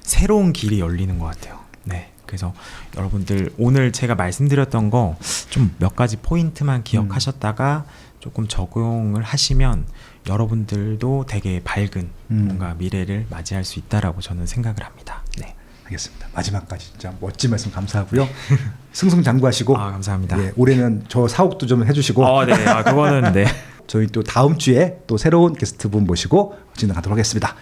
새로운 길이 열리는 것 같아요. 네. 그래서 여러분들 오늘 제가 말씀드렸던 거 좀 몇 가지 포인트만 기억하셨다가 조금 적용을 하시면 여러분들도 되게 밝은 뭔가 미래를 맞이할 수 있다라고 저는 생각을 합니다. 네. 알겠습니다. 마지막까지 진짜 멋진 말씀 감사하고요. 승승장구하시고 감사합니다. 올해는 저 사옥도 좀 해주시고 네. 그거는 네. 저희 또 다음 주에 또 새로운 게스트분 모시고 진행하도록 하겠습니다.